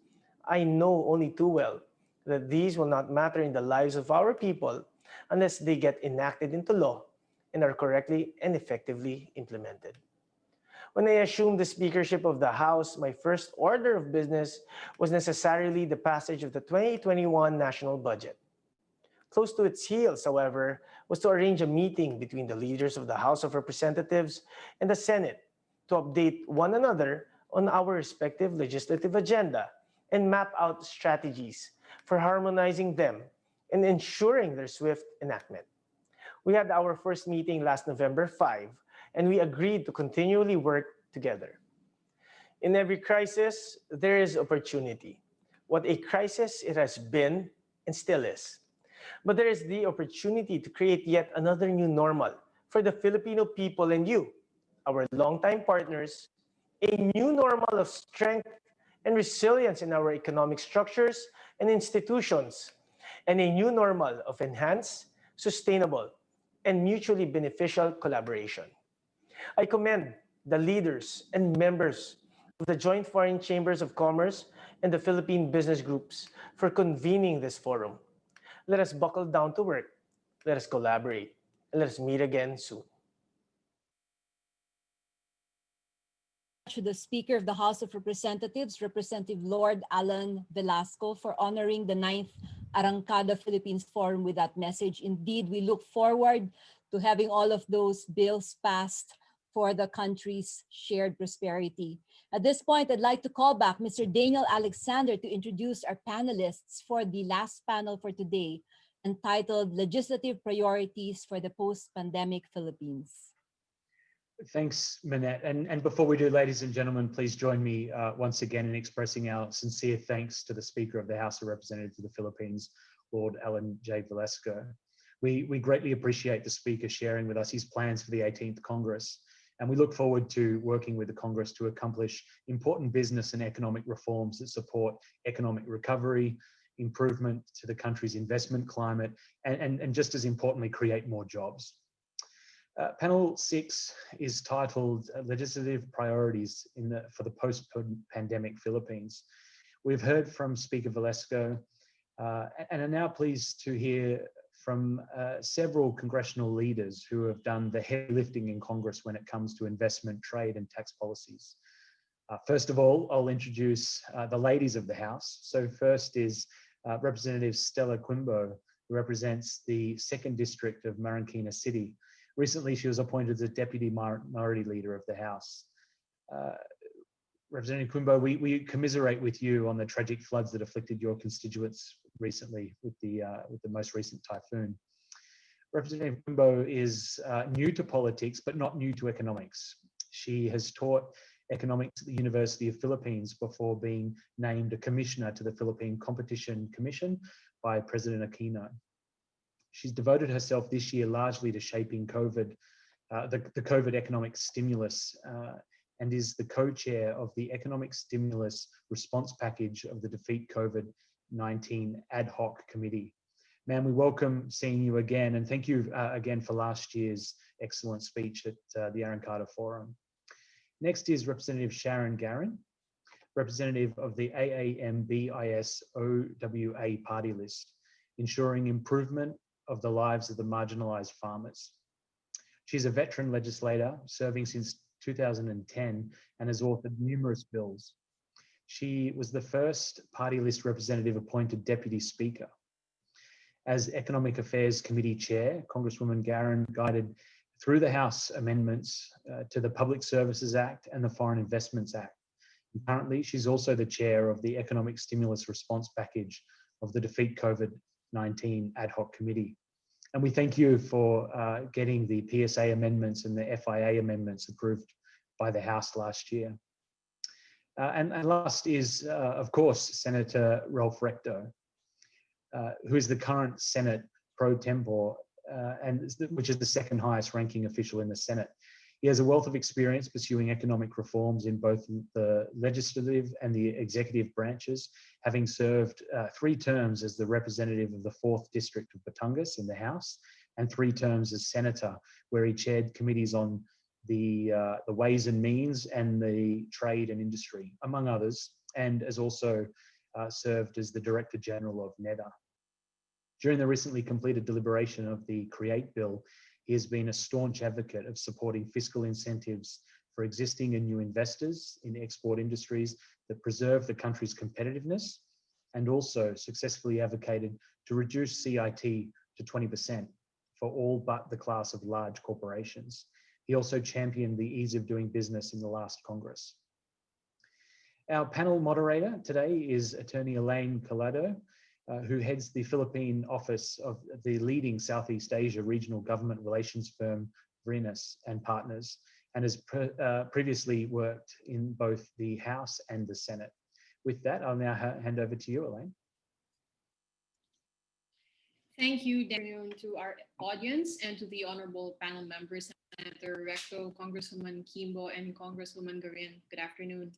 I know only too well that these will not matter in the lives of our people unless they get enacted into law and are correctly and effectively implemented. When I assumed the speakership of the House, my first order of business was necessarily the passage of the 2021 national budget. Close to its heels, however, was to arrange a meeting between the leaders of the House of Representatives and the Senate to update one another on our respective legislative agenda and map out strategies for harmonizing them and ensuring their swift enactment. We had our first meeting last November 5, and we agreed to continually work together. In every crisis, there is opportunity. What a crisis it has been and still is. But there is the opportunity to create yet another new normal for the Filipino people and you, our longtime partners, a new normal of strength and resilience in our economic structures and institutions, and a new normal of enhanced, sustainable, and mutually beneficial collaboration. I commend the leaders and members of the Joint Foreign Chambers of Commerce and the Philippine business groups for convening this forum. Let us buckle down to work, let us collaborate, and let us meet again soon. To the Speaker of the House of Representatives, Representative Lord Alan Velasco, for honoring the 9th Arangkada Philippines Forum with that message. Indeed, we look forward to having all of those bills passed for the country's shared prosperity. At this point, I'd like to call back Mr. Daniel Alexander to introduce our panelists for the last panel for today, entitled Legislative Priorities for the Post-Pandemic Philippines. Thanks, Manette. And before we do, ladies and gentlemen, please join me once again in expressing our sincere thanks to the Speaker of the House of Representatives of the Philippines, Lord Alan J. Velasco. We greatly appreciate the Speaker sharing with us his plans for the 18th Congress, and we look forward to working with the Congress to accomplish important business and economic reforms that support economic recovery, improvement to the country's investment climate, and just as importantly, create more jobs. Panel 6 is titled Legislative Priorities for the Post-Pandemic Philippines. We've heard from Speaker Velasco and are now pleased to hear from several congressional leaders who have done the heavy lifting in Congress when it comes to investment, trade, and tax policies. First of all, I'll introduce the ladies of the House. So first is Representative Stella Quimbo, who represents the 2nd District of Marikina City. Recently, she was appointed as Deputy Minority Leader of the House. Representative Quimbo, we commiserate with you on the tragic floods that afflicted your constituents recently with the most recent typhoon. Representative Quimbo is new to politics, but not new to economics. She has taught economics at the University of Philippines before being named a commissioner to the Philippine Competition Commission by President Aquino. She's devoted herself this year largely to shaping the COVID economic stimulus and is the co-chair of the Economic Stimulus Response Package of the Defeat COVID-19 Ad Hoc Committee. Ma'am, we welcome seeing you again, and thank you again for last year's excellent speech at the Arangkada Forum. Next is Representative Sharon Garin, representative of the AAMBIS OWA party list, ensuring improvement of the lives of the marginalised farmers. She's a veteran legislator serving since 2010 and has authored numerous bills. She was the first party list representative appointed Deputy Speaker. As Economic Affairs Committee Chair, Congresswoman Garin guided through the House amendments to the Public Services Act and the Foreign Investments Act. And currently, she's also the chair of the Economic Stimulus Response Package of the Defeat COVID-19 Ad Hoc Committee. And we thank you for getting the PSA amendments and the FIA amendments approved by the House last year. And last is, of course, Senator Ralph Recto, who is the current Senate pro tempore, which is the second highest ranking official in the Senate. He has a wealth of experience pursuing economic reforms in both the legislative and the executive branches, having served 3 terms as the representative of the 4th District of Batangas in the House and 3 terms as Senator, where he chaired committees on the Ways and Means and the Trade and Industry, among others, and has also served as the Director General of NEDA. During the recently completed deliberation of the CREATE Bill, he has been a staunch advocate of supporting fiscal incentives for existing and new investors in export industries that preserve the country's competitiveness, and also successfully advocated to reduce CIT to 20% for all but the class of large corporations. He also championed the ease of doing business in the last Congress. Our panel moderator today is Attorney Elaine Collado, who heads the Philippine office of the leading Southeast Asia regional government relations firm, Vrinas and Partners, and has previously worked in both the House and the Senate. With that, I'll now hand over to you, Elaine. Thank you, Daniel, to our audience and to the honorable panel members, Senator Recto, Congresswoman Kimbo, and Congresswoman Garin. Good afternoon.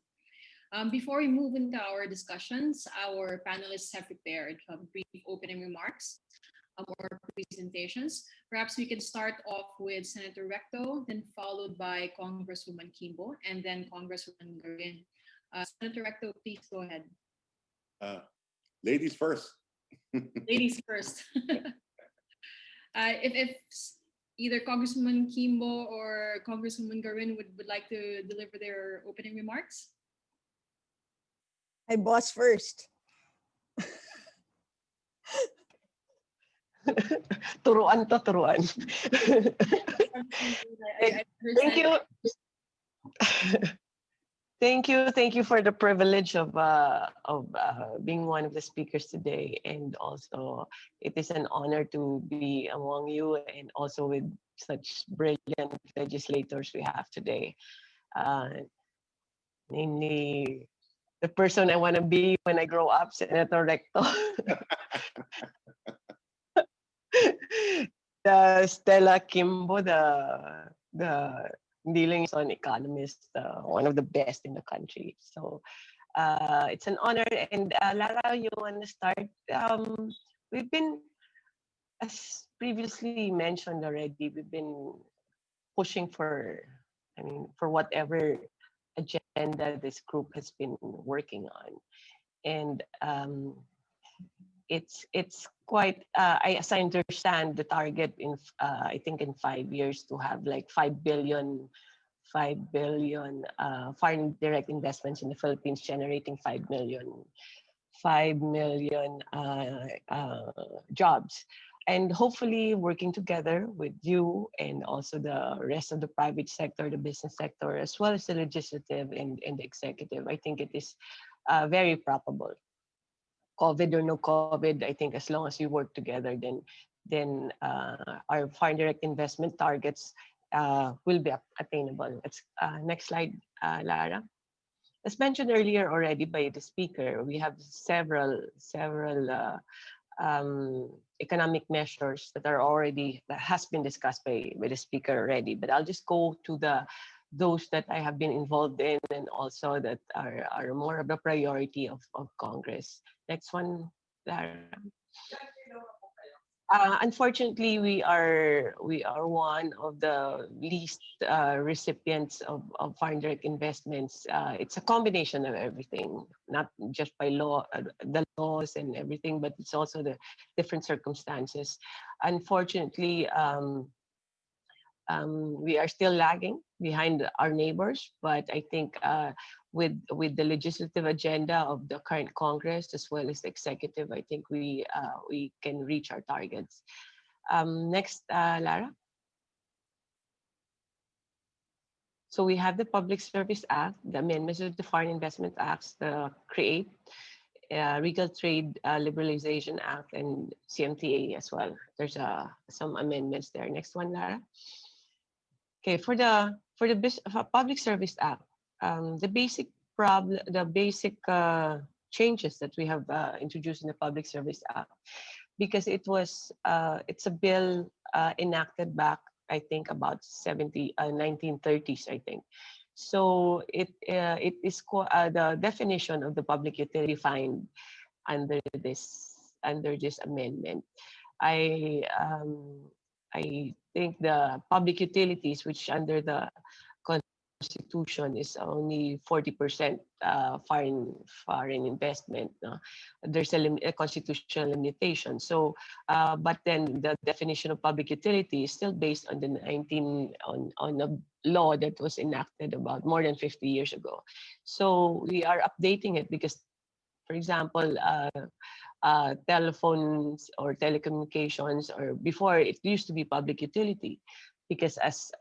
Before we move into our discussions, our panelists have prepared brief opening remarks or presentations. Perhaps we can start off with Senator Recto, then followed by Congresswoman Kimbo, and then Congresswoman Garin. Senator Recto, please go ahead. Ladies first. Ladies first. If either Congresswoman Kimbo or Congresswoman Garin would like to deliver their opening remarks. Hi, boss first. Turuan to, turuan. Thank you. Thank you for the privilege of being one of the speakers today, and also it is an honor to be among you and also with such brilliant legislators we have today, namely the person I want to be when I grow up, Senator Recto. Stella Kimbo, the dealing on economist, one of the best in the country. So it's an honor. And Lara, you want to start? We've been, as previously mentioned already, we've been pushing for whatever agenda this group has been working on. And it's quite, as I understand, the target in I think in 5 years to have like 5 billion foreign direct investments in the Philippines, generating 5 million jobs. and hopefully working together with you and also the rest of the private sector, the business sector, as well as the legislative and the executive. I think it is very probable. COVID or no COVID, I think as long as we work together, then our foreign direct investment targets will be attainable. Let's next slide, Lara. As mentioned earlier already by the speaker, we have several economic measures that are already that has been discussed by the speaker already. But I'll just go to those that I have been involved in and also that are more of a priority of Congress. Next one, Lara. Unfortunately, we are one of the least recipients of foreign direct investments. It's a combination of everything, not just by law, the laws and everything, but it's also the different circumstances. Unfortunately, we are still lagging behind our neighbors, but I think with the legislative agenda of the current Congress as well as the executive, I think we can reach our targets. Next, Lara. So we have the Public Service Act, the amendments of the Foreign Investment Acts, the CREATE, Legal Trade Liberalization Act, and CMTA as well. There's some amendments there. Next one, Lara. Okay, for the Public Service Act, the basic changes that we have introduced in the Public Service Act, because it's a bill enacted back, I think, about 1930s, I think. So it is the definition of the public utility defined under this amendment. I think the public utilities, which under the Constitution is only 40% foreign investment. There's a constitutional limitation. So, but then the definition of public utility is still based on on a law that was enacted about more than 50 years ago. So we are updating it because, for example, telephones or telecommunications, or before it used to be public utility, because as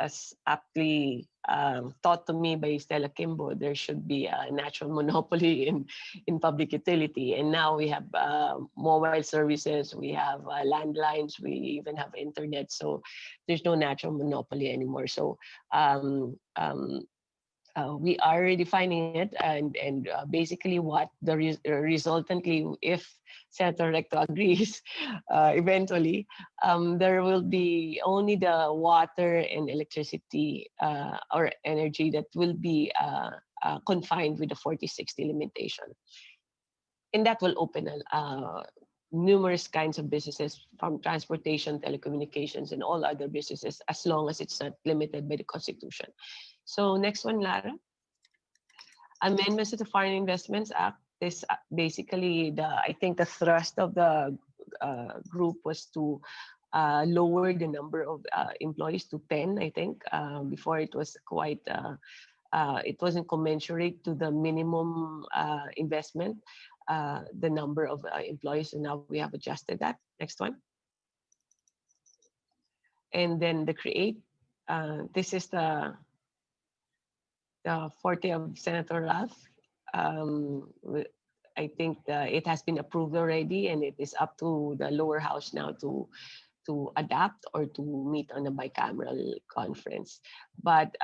aptly taught to me by Stella Kimbo, there should be a natural monopoly in public utility. And now we have mobile services, we have landlines, we even have internet. So there's no natural monopoly anymore. So we are redefining it, and basically what the resultantly, if Senator Recto agrees, eventually, there will be only the water and electricity or energy that will be confined with the 40/60 limitation. And that will open numerous kinds of businesses, from transportation, telecommunications, and all other businesses, as long as it's not limited by the Constitution. So next one, Lara. Amendments to the Foreign Investments Act. This basically I think the thrust of the group was to lower the number of employees to 10. I think before it was quite it wasn't commensurate to the minimum investment, the number of employees, and now we have adjusted that. Next one. And then the CREATE. This is the forte of Senator Ralph. I think it has been approved already, and it is up to the lower house now to adapt or to meet on a bicameral conference. But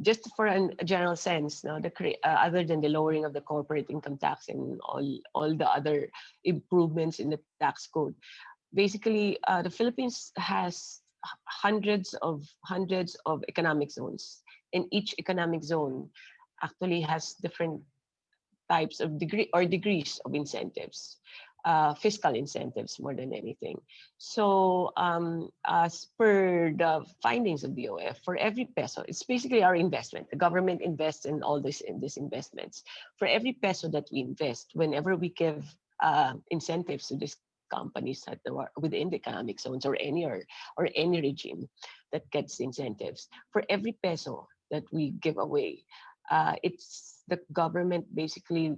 just for a general sense, now other than the lowering of the corporate income tax and all the other improvements in the tax code, basically the Philippines has hundreds of economic zones, and each economic zone actually has different types of degrees of incentives, fiscal incentives more than anything. So as per the findings of DOF, for every peso, it's basically our investment. The government invests in all these investments. For every peso that we invest, whenever we give incentives to these companies that are within the economic zones or any regime that gets incentives, for every peso that we give away, it's the government basically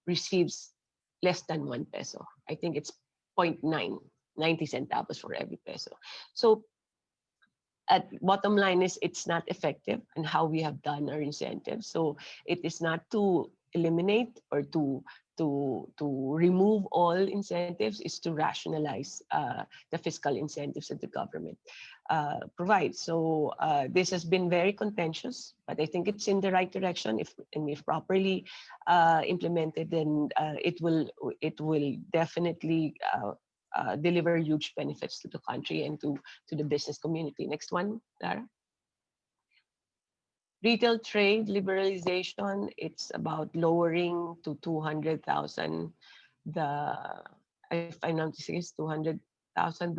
receives less than 1 peso. I think it's 0.9 90 centavos for every peso. So at bottom line is it's not effective and how we have done our incentives. So it is not to eliminate or to remove all incentives, is to rationalize the fiscal incentives that the government provides. So this has been very contentious, but I think it's in the right direction. If properly implemented, then it will definitely deliver huge benefits to the country and to the business community. Next one, Lara. Retail trade liberalization, it's about lowering to 200,000 the, if I'm not mistaken, it's 200,000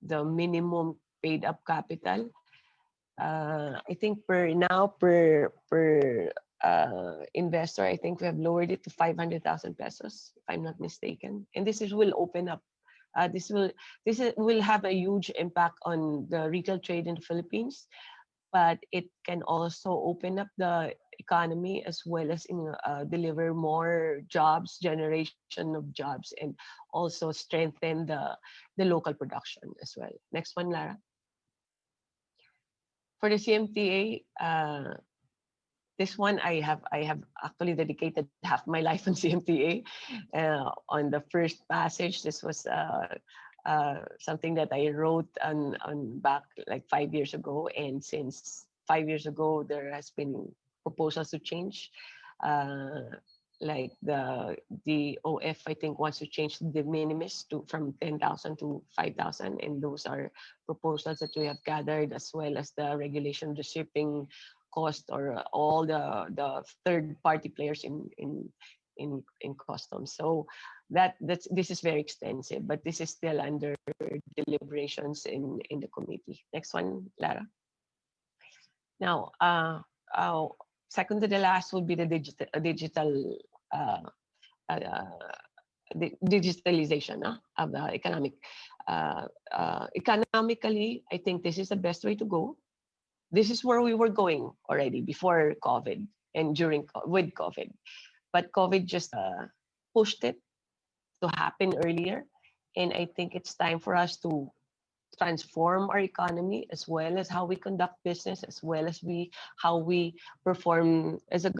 the minimum paid up capital. I think per investor, I think we have lowered it to 500,000 pesos, if I'm not mistaken. And will open up. Will have a huge impact on the retail trade in the Philippines, but it can also open up the economy as well as deliver more jobs, generation of jobs, and also strengthen the local production as well. Next one, Lara. For the CMTA, this one I have actually dedicated half my life on CMTA. On the first passage, this was something that I wrote on back like 5 years ago, and since 5 years ago there has been proposals to change. Like the OF, I think, wants to change the de minimis from 10,000 to 5,000, and those are proposals that we have gathered, as well as the regulation of the shipping cost, or all the third party players in customs. So this is very extensive, but this is still under deliberations in the committee. Next one, Lara. Now, second to the last would be the digitalization of the economic. Economically, I think this is the best way to go. This is where we were going already before COVID and with COVID, but COVID just pushed it to happen earlier, and I think it's time for us to transform our economy, as well as how we conduct business, as well as how we perform as a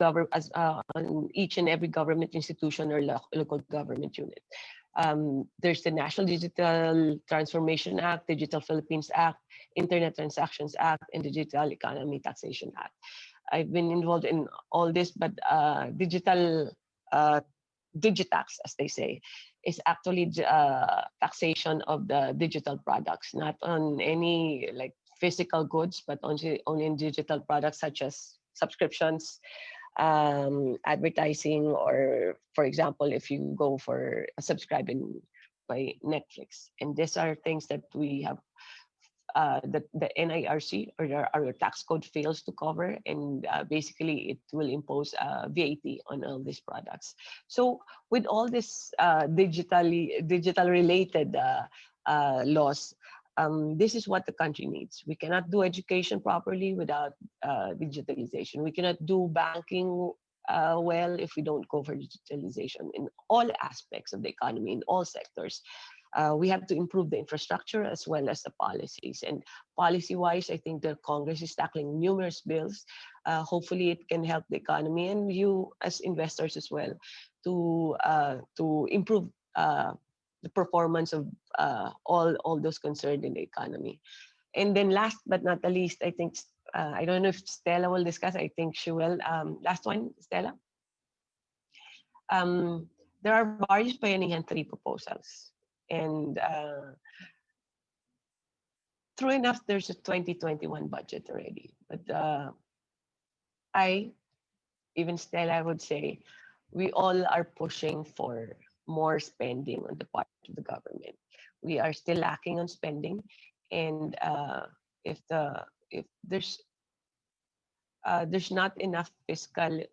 on each and every government institution or local government unit. There's the National Digital Transformation Act, Digital Philippines Act, Internet Transactions Act, and Digital Economy Taxation Act. I've been involved in all this, but digital digitax, as they say, is actually taxation of the digital products, not on any like physical goods, but only in digital products such as subscriptions, advertising, or for example, if you go for subscribing by Netflix. And these are things that we have the NIRC or our tax code fails to cover, and basically it will impose VAT on all these products. So with all this digital related laws, this is what the country needs. We cannot do education properly without digitalization. We cannot do banking well if we don't go for digitalization in all aspects of the economy, in all sectors. We have to improve the infrastructure as well as the policies. And policy-wise, I think the Congress is tackling numerous bills. Hopefully, it can help the economy and you as investors as well to improve the performance of all those concerned in the economy. And then last but not the least, I think, I don't know if Stella will discuss, I think she will. Last one, Stella. There are various Bayanihan 3 proposals. And true enough, there's a 2021 budget already. But even Stella, I would say, we all are pushing for more spending on the part of the government. We are still lacking on spending, and if there's not enough fiscal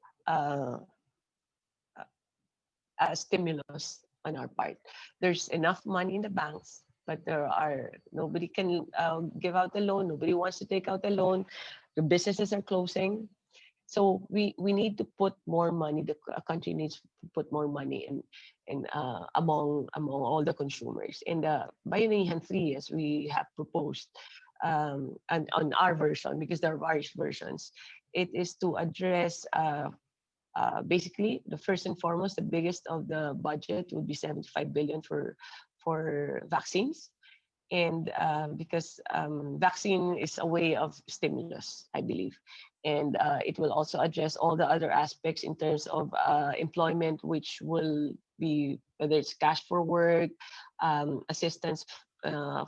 stimulus on our part. There's enough money in the banks, but nobody can give out a loan. Nobody wants to take out a loan. The businesses are closing. So we need to put more money. The country needs to put more money in among all the consumers. And Bayanihan 3, as we have proposed, and on our version, because there are various versions, it is to address basically the first and foremost, the biggest of the budget would be 75 billion for vaccines. And because vaccine is a way of stimulus, I believe, and it will also address all the other aspects in terms of employment, which will be whether it's cash for work, assistance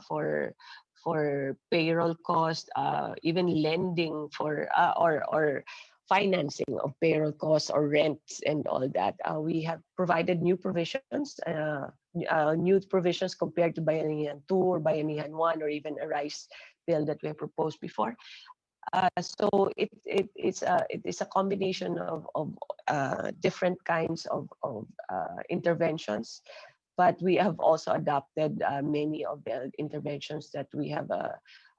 for payroll cost, even lending for or financing of payroll costs or rents and all that. We have provided new provisions compared to Bayanihan 2 or Bayanihan 1 or even a rice bill that we have proposed before. So it is a combination of different kinds of interventions, but we have also adopted many of the interventions that we have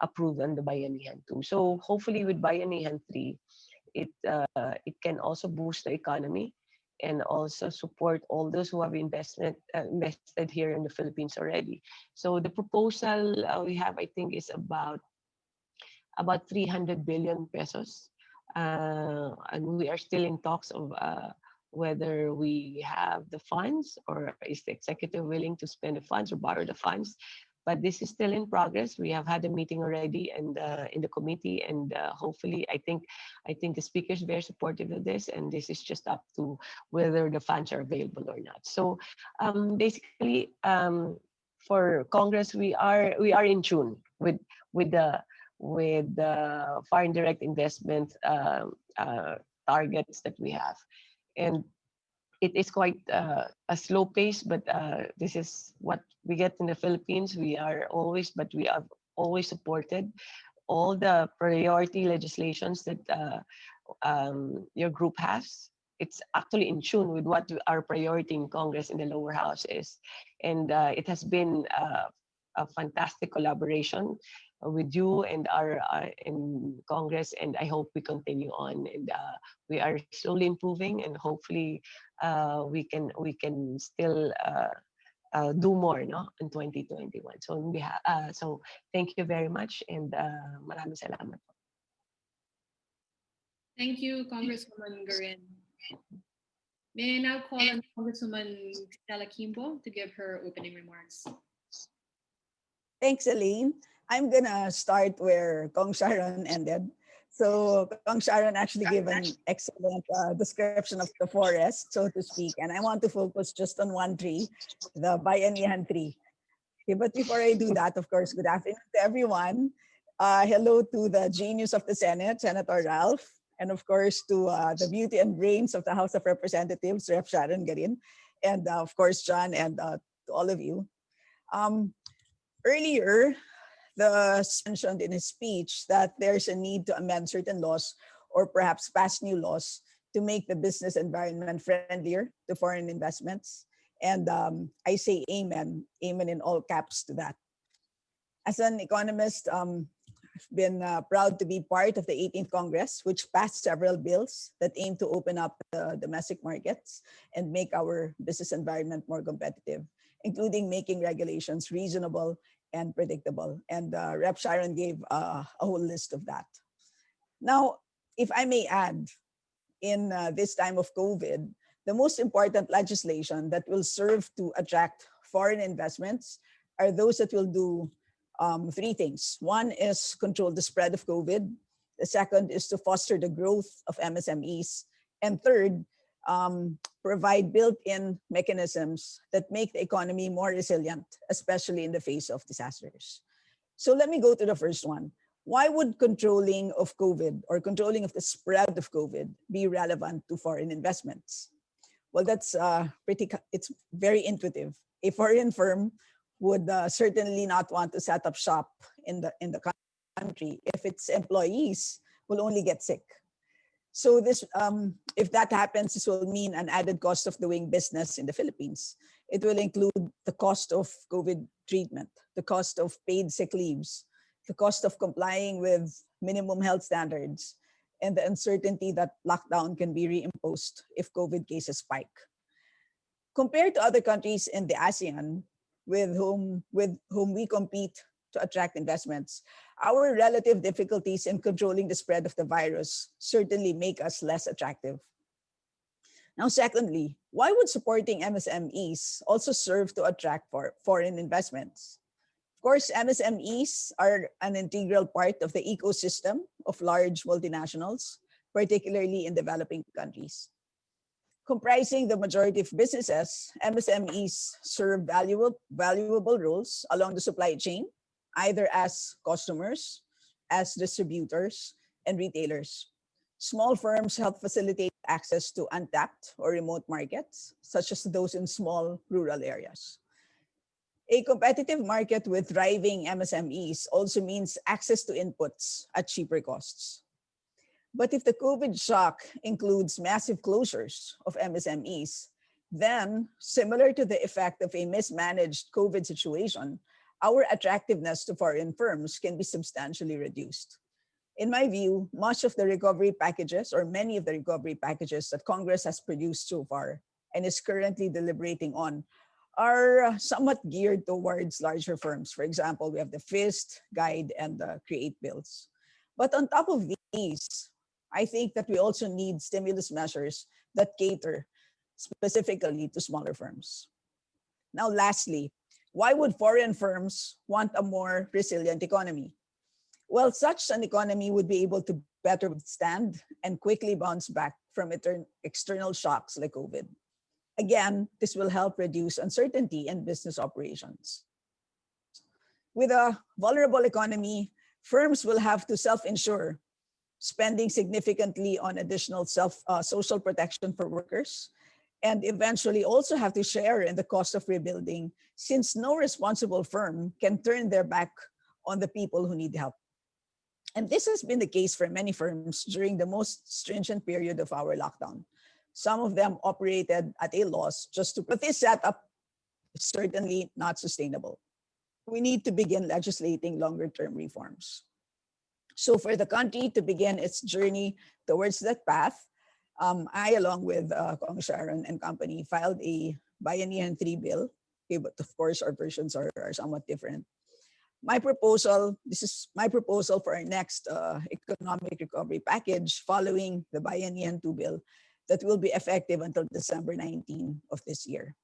approved on the Bayanihan 2. So hopefully with Bayanihan 3, it can also boost the economy and also support all those who have invested here in the Philippines already. So the proposal we have, I think, is about 300 billion pesos. And we are still in talks of whether we have the funds or is the executive willing to spend the funds or borrow the funds. But this is still in progress. We have had a meeting already and in the committee, and hopefully, I think the speaker is very supportive of this, and this is just up to whether the funds are available or not. So basically, for Congress, we are in tune with the foreign direct investment targets that we have, and it is quite a slow pace, but this is what we get in the Philippines. We have always supported all the priority legislations that your group has. It's actually in tune with what our priority in Congress in the lower house is. And it has been a fantastic collaboration with you and our in Congress, and I hope we continue on, and we are slowly improving, and hopefully we can still do more, no, in 2021. So so thank you very much, and maraming salamat. Thank you, Congresswoman Garin. May I now call on Congresswoman Stella Kimbo to give her opening remarks. Thanks, Elaine. I'm gonna start where Kong Sharon ended. So Kong Sharon actually gave an excellent description of the forest, so to speak. And I want to focus just on one tree, the Bayanihan tree. Okay, but before I do that, of course, good afternoon to everyone. Hello to the genius of the Senate, Senator Ralph, and of course to the beauty and brains of the House of Representatives, Rep. Sharon Garin, and of course, John, and to all of you. Earlier, the mentioned in his speech that there's a need to amend certain laws or perhaps pass new laws to make the business environment friendlier to foreign investments. And I say amen in all caps to that. As an economist, I've been proud to be part of the 18th Congress, which passed several bills that aim to open up the domestic markets and make our business environment more competitive, including making regulations reasonable and predictable. And Rep. Sharon gave a whole list of that. Now, if I may add, in this time of COVID, the most important legislation that will serve to attract foreign investments are those that will do three things. One is control the spread of COVID. The second is to foster the growth of MSMEs. And third, provide built-in mechanisms that make the economy more resilient, especially in the face of disasters. So let me go to the first one. Why would controlling of COVID or controlling of the spread of COVID be relevant to foreign investments? Well, that's it's very intuitive. A foreign firm would certainly not want to set up shop in the country if its employees will only get sick. So this, if that happens, this will mean an added cost of doing business in the Philippines. It will include the cost of COVID treatment, the cost of paid sick leaves, the cost of complying with minimum health standards, and the uncertainty that lockdown can be reimposed if COVID cases spike. Compared to other countries in the ASEAN with whom we compete to attract investments, our relative difficulties in controlling the spread of the virus certainly make us less attractive. Now, secondly, why would supporting MSMEs also serve to attract foreign investments? Of course, MSMEs are an integral part of the ecosystem of large multinationals, particularly in developing countries. Comprising the majority of businesses, MSMEs serve valuable roles along the supply chain, either as customers, as distributors, and retailers. Small firms help facilitate access to untapped or remote markets, such as those in small rural areas. A competitive market with thriving MSMEs also means access to inputs at cheaper costs. But if the COVID shock includes massive closures of MSMEs, then, similar to the effect of a mismanaged COVID situation, our attractiveness to foreign firms can be substantially reduced. In my view, much of the recovery packages, or many of the recovery packages that Congress has produced so far and is currently deliberating on, are somewhat geared towards larger firms. For example, we have the FIST, GUIDE, and the CREATE bills. But on top of these, I think that we also need stimulus measures that cater specifically to smaller firms. Now, lastly, why would foreign firms want a more resilient economy? Well, such an economy would be able to better withstand and quickly bounce back from external shocks like COVID. Again, this will help reduce uncertainty in business operations. With a vulnerable economy, firms will have to self-insure, spending significantly on additional social protection for workers, and eventually also have to share in the cost of rebuilding, since no responsible firm can turn their back on the people who need help. And this has been the case for many firms during the most stringent period of our lockdown. Some of them operated at a loss but this setup is certainly not sustainable. We need to begin legislating longer-term reforms. So for the country to begin its journey towards that path, I, along with Kong Sharon and company, filed a Bayanihan 3 bill. Okay, but of course, our versions are somewhat different. This is my proposal for our next economic recovery package following the Bayanihan 2 bill that will be effective until December 19 of this year.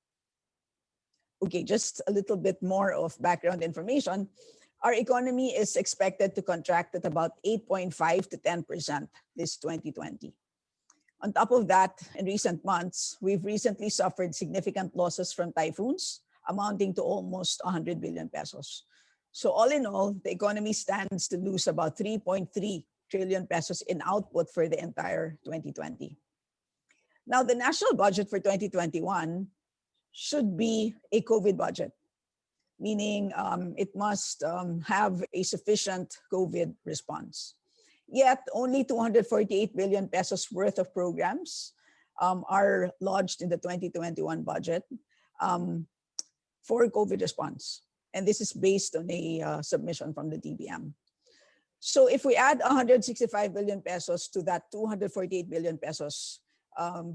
Okay, just a little bit more of background information. Our economy is expected to contract at about 8.5 to 10% this 2020. On top of that, in recent months, we've recently suffered significant losses from typhoons, amounting to almost 100 billion pesos. So all in all, the economy stands to lose about 3.3 trillion pesos in output for the entire 2020. Now, the national budget for 2021 should be a COVID budget, meaning it must have a sufficient COVID response. Yet, only 248 billion pesos worth of programs are lodged in the 2021 budget for COVID response. And this is based on a submission from the DBM. So if we add 165 billion pesos to that 248 billion pesos,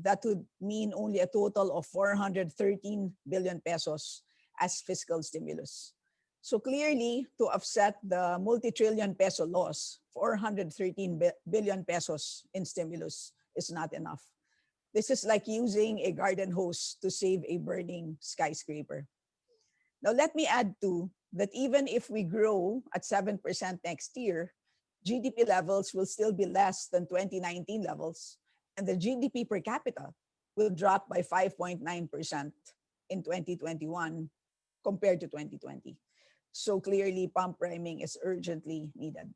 that would mean only a total of 413 billion pesos as fiscal stimulus. So clearly, to offset the multi-trillion peso loss, 413 billion pesos in stimulus is not enough. This is like using a garden hose to save a burning skyscraper. Now, let me add too that even if we grow at 7% next year, GDP levels will still be less than 2019 levels, and the GDP per capita will drop by 5.9% in 2021 compared to 2020. So clearly, pump priming is urgently needed.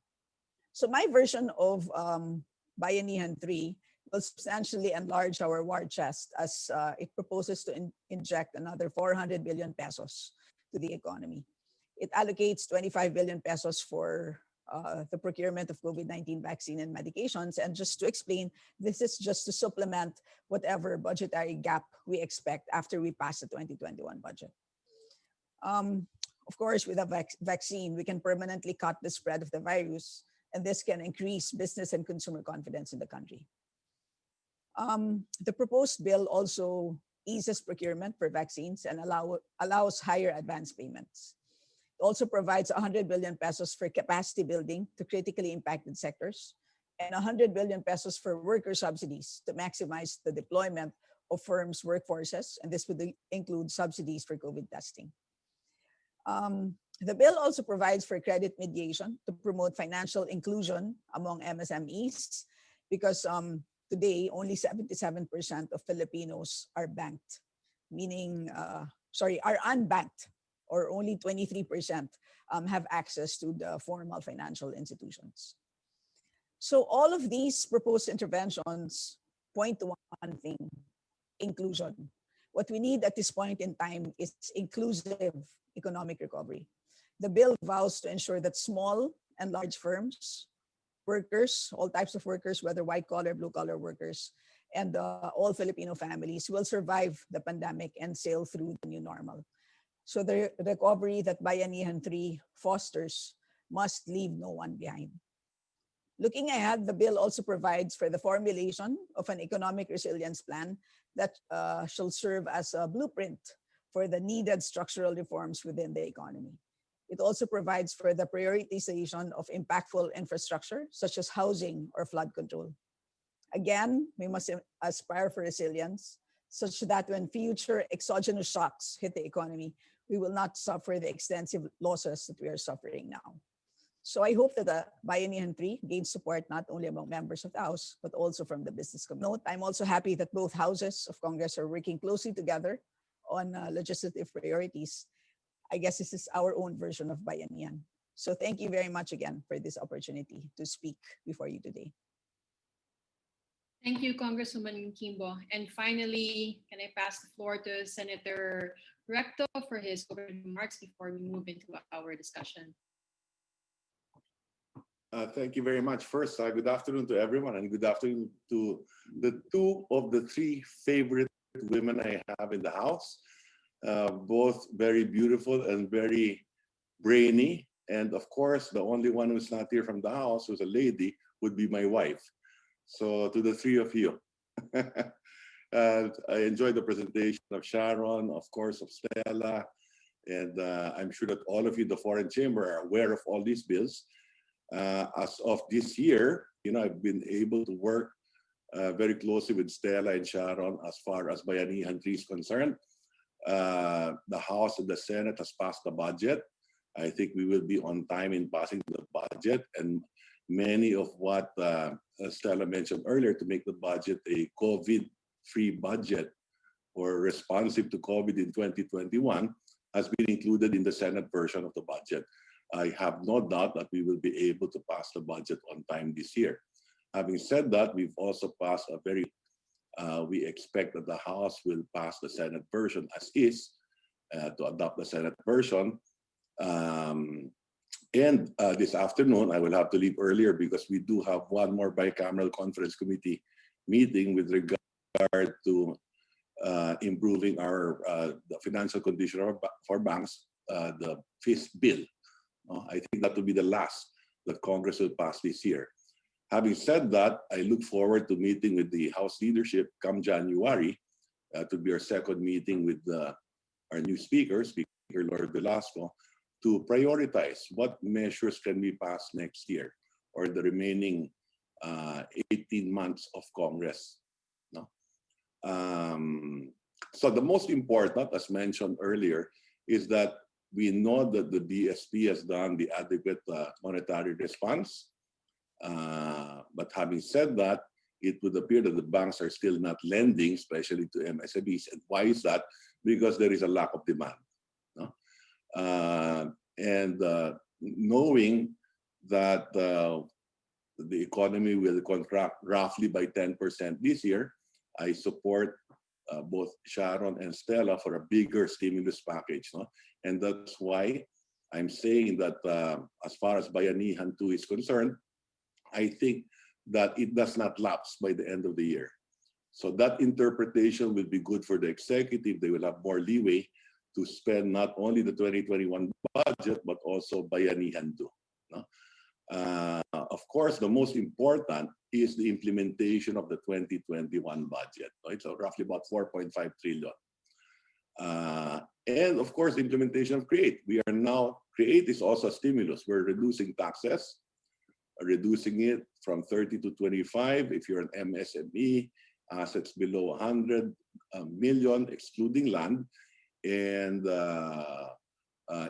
So my version of Bayanihan 3 will substantially enlarge our war chest as it proposes to inject another 400 billion pesos to the economy. It allocates 25 billion pesos for the procurement of COVID-19 vaccine and medications. And just to explain, this is just to supplement whatever budgetary gap we expect after we pass the 2021 budget. Of course, with a vaccine, we can permanently cut the spread of the virus and this can increase business and consumer confidence in the country. The proposed bill also eases procurement for vaccines and allows higher advance payments. It also provides 100 billion pesos for capacity building to critically impacted sectors and 100 billion pesos for worker subsidies to maximize the deployment of firms' workforces, and this would include subsidies for COVID testing. The bill also provides for credit mediation to promote financial inclusion among MSMEs because today only 77% of Filipinos are banked, meaning, are unbanked, or only 23% have access to the formal financial institutions. So all of these proposed interventions point to one thing: inclusion. What we need at this point in time is inclusive economic recovery. The bill vows to ensure that small and large firms, workers, all types of workers, whether white-collar, blue-collar workers, and all Filipino families will survive the pandemic and sail through the new normal. So the recovery that Bayanihan 3 fosters must leave no one behind. Looking ahead, the bill also provides for the formulation of an economic resilience plan that shall serve as a blueprint for the needed structural reforms within the economy. It also provides for the prioritization of impactful infrastructure, such as housing or flood control. Again, we must aspire for resilience, such that when future exogenous shocks hit the economy, we will not suffer the extensive losses that we are suffering now. So I hope that the Bayanihan 3 gains support not only among members of the House, but also from the business community. I'm also happy that both houses of Congress are working closely together on legislative priorities. I guess this is our own version of Bayanihan. So thank you very much again for this opportunity to speak before you today. Thank you, Congresswoman Kimbo. And finally, can I pass the floor to Senator Recto for his opening remarks before we move into our discussion? Thank you very much. First, good afternoon to everyone, and good afternoon to the two of the three favorite women I have in the House. Both very beautiful and very brainy. And of course, the only one who's not here from the House, who's a lady, would be my wife. So to the three of you. I enjoyed the presentation of Sharon, of course, of Stella. And I'm sure that all of you in the Foreign Chamber are aware of all these bills. As of this year, I've been able to work very closely with Stella and Sharon as far as Bayanihan 3 is concerned. The House and the Senate has passed the budget. I think we will be on time in passing the budget, and many of what Stella mentioned earlier, to make the budget a COVID-free budget or responsive to COVID in 2021, has been included in the Senate version of the budget. I have no doubt that we will be able to pass the budget on time this year. Having said that, we've also passed a very we expect that the House will pass the Senate version as is, to adopt the Senate version. And this afternoon, I will have to leave earlier because we do have one more bicameral conference committee meeting with regard to improving the financial condition for banks, the FISC bill. I think that will be the last that Congress will pass this year. Having said that, I look forward to meeting with the House leadership come January, to be our second meeting with our new Speaker Lord Velasco, to prioritize what measures can be passed next year or the remaining 18 months of Congress. No? So the most important, as mentioned earlier, is that we know that the BSP has done the adequate monetary response. But having said that, it would appear that the banks are still not lending, especially to MSMEs. And why is that? Because there is a lack of demand. No? Knowing that the economy will contract roughly by 10% this year, I support both Sharon and Stella for a bigger stimulus package. No? And that's why I'm saying that as far as Bayanihan 2 is concerned, I think that it does not lapse by the end of the year. So that interpretation will be good for the executive. They will have more leeway to spend not only the 2021 budget, but also Bayanihan 2. No? of course, the most important is the implementation of the 2021 budget. Right? So roughly about 4.5 trillion. And of course, the implementation of CREATE. CREATE is also a stimulus. We're reducing taxes, reducing it from 30 to 25 if you're an MSME, assets below 100 million, excluding land, and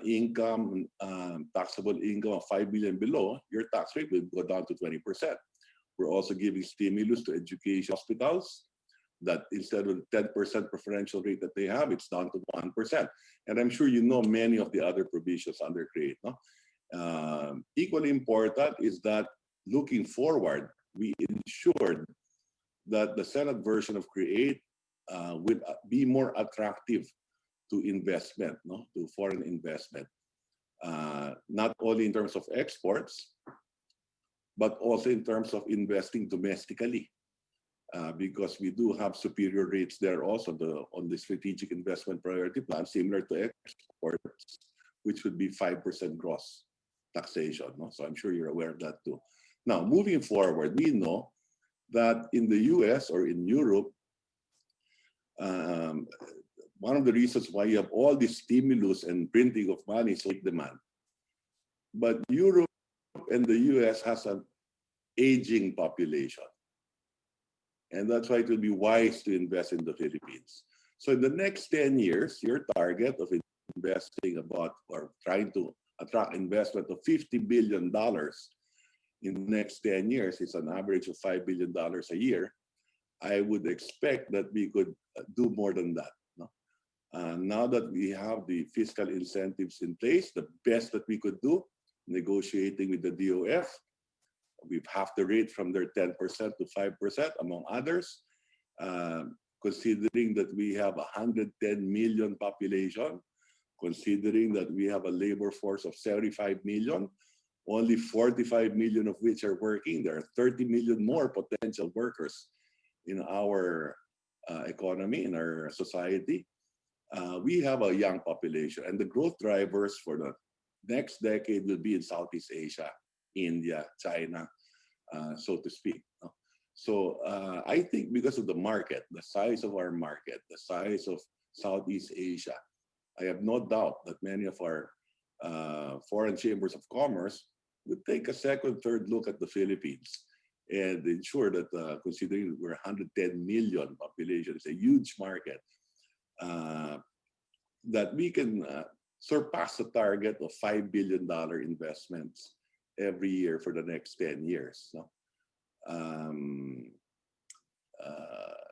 income, taxable income of 5 million below, your tax rate will go down to 20%. We're also giving stimulus to education hospitals that instead of the 10% preferential rate that they have, it's down to 1%. And I'm sure you know many of the other provisions under CREATE. No? Equally important is that looking forward, we ensured that the Senate version of CREATE would be more attractive to investment, no? To foreign investment, not only in terms of exports, but also in terms of investing domestically, because we do have superior rates there also on the strategic investment priority plan, similar to exports, which would be 5% gross taxation. No? So I'm sure you're aware of that too. Now, moving forward, we know that in the US or in Europe, one of the reasons why you have all this stimulus and printing of money is demand. But Europe and the US has an aging population. And that's why it will be wise to invest in the Philippines. So in the next 10 years, your target of investing about or trying to attract investment of $50 billion in the next 10 years is an average of $5 billion a year. I would expect that we could do more than that. No? Now that we have the fiscal incentives in place, the best that we could do, negotiating with the DOF, we've halved the rate from their 10% to 5%, among others. Considering that we have 110 million population, considering that we have a labor force of 75 million, only 45 million of which are working, there are 30 million more potential workers in our economy, in our society. We have a young population, and the growth drivers for the next decade will be in Southeast Asia, India, China, so to speak. So I think because of the market, the size of our market, the size of Southeast Asia, I have no doubt that many of our foreign chambers of commerce would take a second, third look at the Philippines and ensure that considering we're 110 million population, it's a huge market, that we can surpass the target of $5 billion investments every year for the next 10 years. No?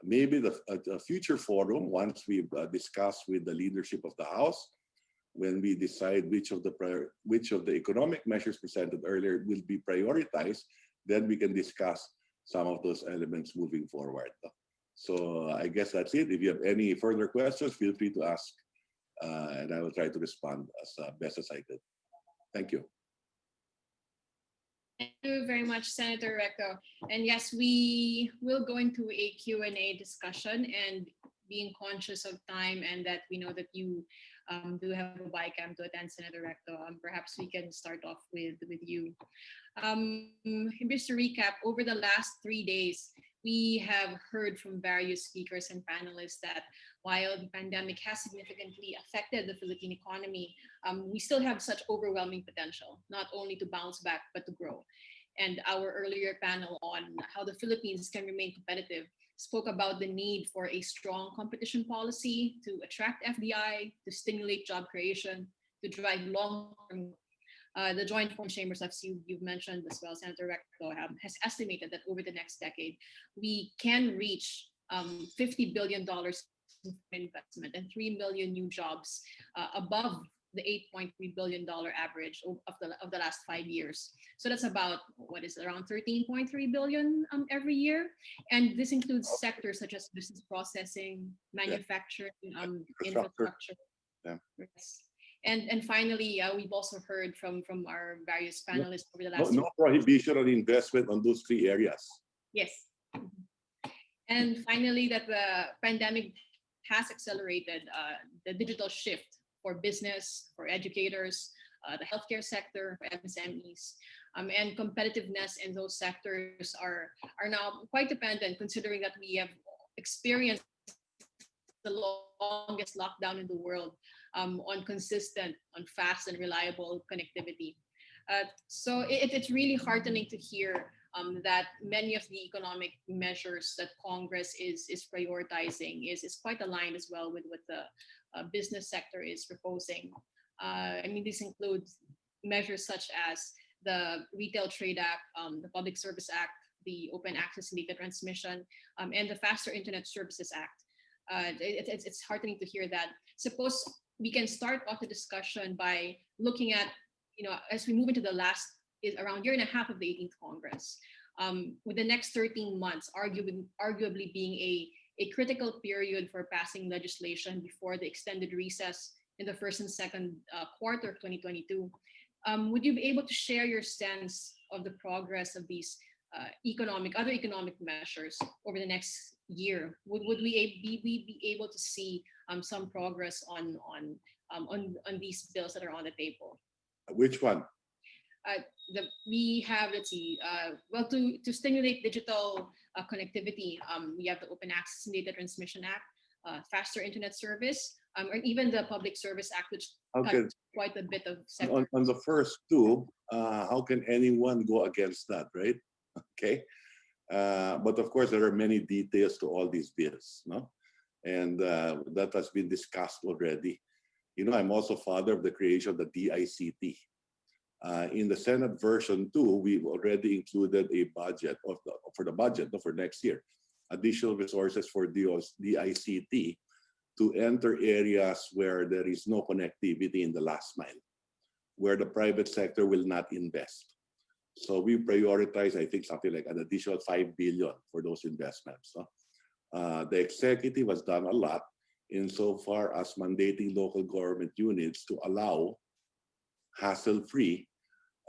Maybe the future forum, once we've discussed with the leadership of the House, when we decide which of the economic measures presented earlier will be prioritized, then we can discuss some of those elements moving forward. So I guess that's it. If you have any further questions, feel free to ask, and I will try to respond as best as I could. Thank you. Thank you very much, Senator Recto. And yes, we will go into a Q&A discussion, and being conscious of time and that we know that you do have a BICAM to attend, Senator Recto, perhaps we can start off with you. Just to recap, over the last 3 days, we have heard from various speakers and panelists that while the pandemic has significantly affected the Philippine economy, we still have such overwhelming potential, not only to bounce back, but to grow. And our earlier panel on how the Philippines can remain competitive spoke about the need for a strong competition policy to attract FDI, to stimulate job creation, to drive long-term. The Joint Foreign Chambers, as you've mentioned as well, Senator Recto, has estimated that over the next decade, we can reach $50 billion in investment and 3 million new jobs above the $8.3 billion average of the last 5 years. So that's about, what is it, around 13.3 billion every year. And this includes sectors such as business processing, manufacturing, infrastructure. Yeah. Yes. And finally, we've also heard from our various panelists over the last no prohibition on investment on those 3 areas. Yes. And finally, that the pandemic has accelerated the digital shift for business, for educators, the healthcare sector, for MSMEs. and competitiveness in those sectors are now quite dependent, considering that we have experienced the longest lockdown in the world on consistent, on fast and reliable connectivity. So it's really heartening to hear that many of the economic measures that Congress is prioritizing is quite aligned as well with what the business sector is proposing. I mean, this includes measures such as the Retail Trade Act, the Public Service Act, the Open Access and Data Transmission, and the Faster Internet Services Act. It's heartening to hear that. Suppose we can start off the discussion by looking at, as we move into the last, is around year and a half of the 18th Congress, with the next 13 months arguably being a critical period for passing legislation before the extended recess in the first and second quarter of 2022. Would you be able to share your sense of the progress of these other economic measures over the next year? Would we be able to see some progress on these bills that are on the table? Which one? We have, let's see, to stimulate digital connectivity, we have the Open Access and Data Transmission Act, Faster Internet Service, or even the Public Service Act, which cuts quite a bit of sector. On the first two, how can anyone go against that, right? Okay. But of course, there are many details to all these bills, no? And that has been discussed already. I'm also father of the creation of the DICT. In the Senate version 2, we've already included a budget for the budget for next year, additional resources for DICT to enter areas where there is no connectivity in the last mile, where the private sector will not invest. So we prioritize, I think, something like an additional 5 billion for those investments. The executive has done a lot insofar as mandating local government units to allow hassle-free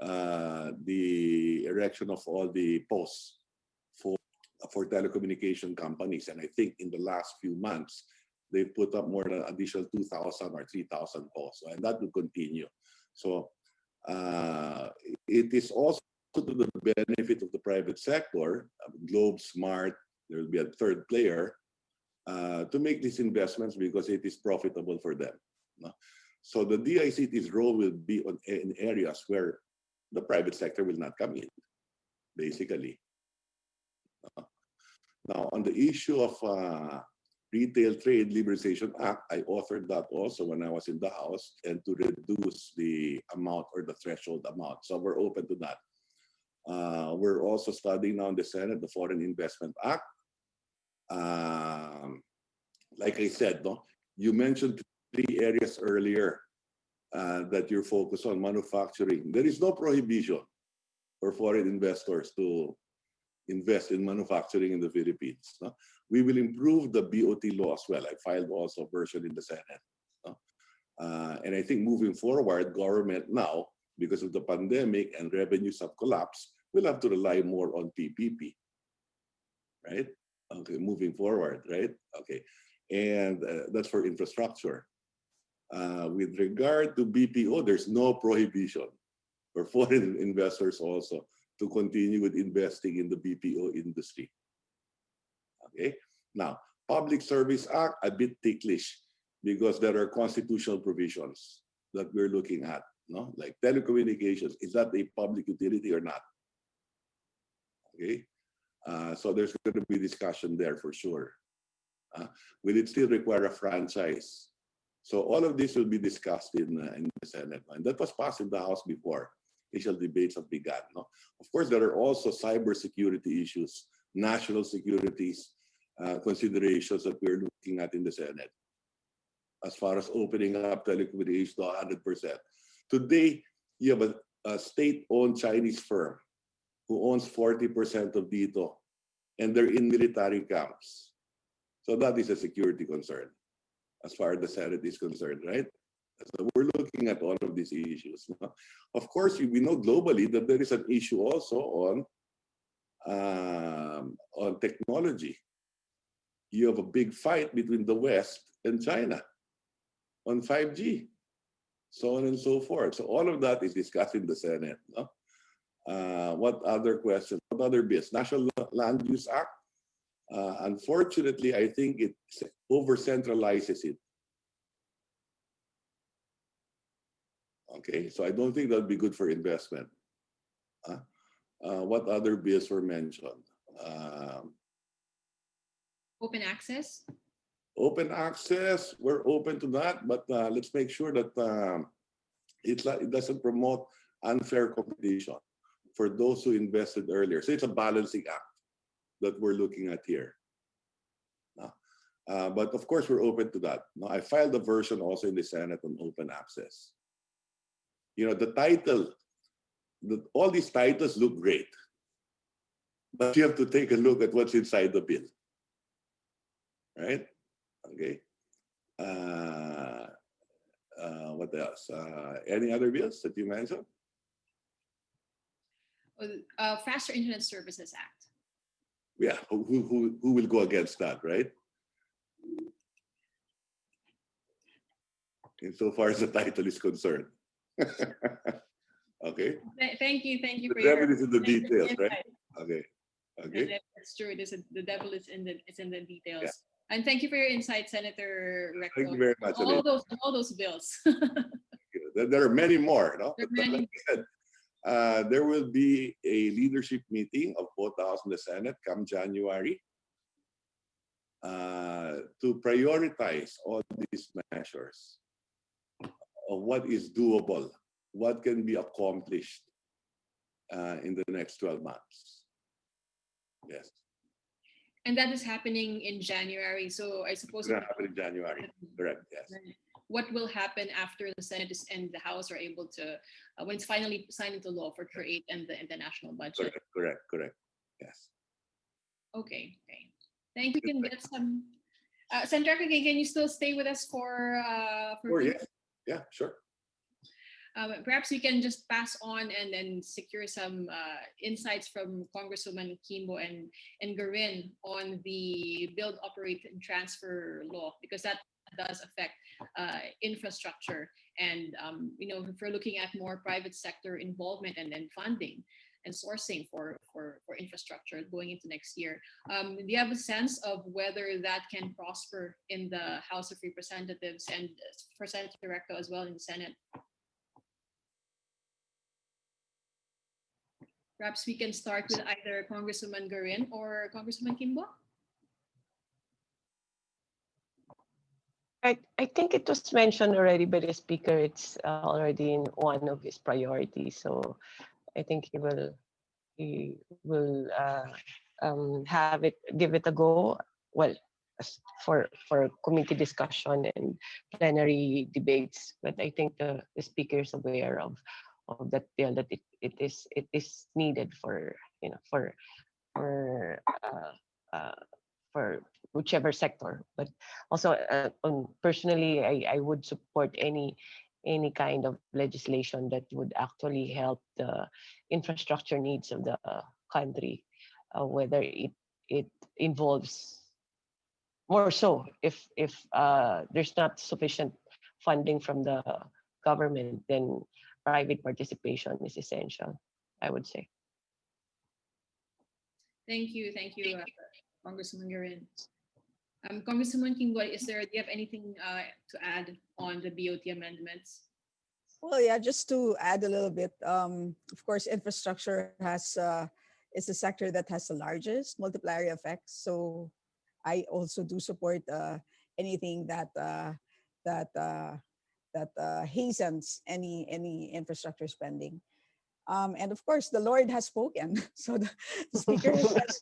the erection of all the posts for telecommunication companies. And I think in the last few months, they've put up more than additional 2,000 or 3,000 posts, and that will continue. So it is also to the benefit of the private sector, Globe, Smart, there will be a third player, to make these investments because it is profitable for them. So the DICT's role will be in areas where the private sector will not come in, basically. Now, on the issue of Retail Trade Liberalization Act, I authored that also when I was in the House, and to reduce the amount or the threshold amount. So we're open to that. We're also studying now in the Senate the Foreign Investment Act. Like I said, you mentioned 3 areas earlier that you're focused on: manufacturing. There is no prohibition for foreign investors to invest in manufacturing in the Philippines. We will improve the BOT law as well. I filed also a version in the Senate. And I think moving forward, government now, because of the pandemic and revenues have collapsed, will have to rely more on PPP, right? Okay, moving forward, right? Okay, and that's for infrastructure. With regard to BPO, there's no prohibition for foreign investors also to continue with investing in the BPO industry. Okay, now, Public Service Act, a bit ticklish because there are constitutional provisions that we're looking at, no? Like telecommunications, is that a public utility or not? Okay, so there's going to be discussion there for sure. Will it still require a franchise? So all of this will be discussed in the Senate, and that was passed in the House before. Initial debates have begun. No? Of course, there are also cybersecurity issues, national securities considerations that we're looking at in the Senate, as far as opening up telecommunications to 100%. Today, you have a state-owned Chinese firm who owns 40% of DITO, and they're in military camps. So that is a security concern, as far as the Senate is concerned, right? So we're looking at all of these issues. Of course, we know globally that there is an issue also on technology. You have a big fight between the West and China on 5G, so on and so forth. So all of that is discussed in the Senate. No? What other questions? What other bills? National Land Use Act. Unfortunately, I think it over centralizes it. Okay, so I don't think that'd be good for investment. What other bills were mentioned? Open access. Open access, we're open to that, but let's make sure that it doesn't promote unfair competition for those who invested earlier. So it's a balancing act that we're looking at here. But of course, we're open to that. Now, I filed a version also in the Senate on open access. You know, the title, all these titles look great, but you have to take a look at what's inside the bill, right? Okay. What else? Any other bills that you mentioned? Faster Internet Services Act. Yeah, who will go against that, right? Insofar as the title is concerned. Okay. Thank you The for devil your is in the details, right? insight. Okay. Okay. That's true. The devil is in the details. Yeah. And thank you for your insight, Senator Recto. Thank you very much, All Alina. those bills. There are many more, no? There are But many. like I said, there will be a leadership meeting of both the House and the Senate come January to prioritize all these measures of what is doable, what can be accomplished in the next 12 months. Yes. And that is happening in January. So I suppose It's going to happen in January. Correct. Yes. what will happen after the Senate and the House are able to, when it's finally signed into law for CREATE and the national budget. Correct. Yes. Okay. Thank you. Can get some. Senator, can you still stay with us for? Yes. Yeah, sure. Perhaps we can just pass on and then secure some insights from Congresswoman Kimbo and Garin on the build, operate, and transfer law, because that does affect infrastructure. And if we're looking at more private sector involvement and then funding and sourcing for infrastructure going into next year, do you have a sense of whether that can prosper in the House of Representatives and for Senator Recto as well in the Senate? Perhaps we can start with either Congresswoman Garin or Congresswoman Kimbo. I think it was mentioned already by the speaker. It's already in one of his priorities. So I think he will give it a go. Well, for committee discussion and plenary debates. But I think the speaker is aware of that bill, that it is needed for whichever sector. But also personally, I would support any kind of legislation that would actually help the infrastructure needs of the country, whether it involves more so if there's not sufficient funding from the government, then private participation is essential, I would say. Thank you, Congresswoman Garin. Congresswoman Kimbo, do you have anything to add on the BOT amendments? Well, yeah, just to add a little bit, of course, infrastructure is a sector that has the largest multiplier effects. So I also do support anything that hastens any infrastructure spending. And of course, the Lord has spoken. So the speaker has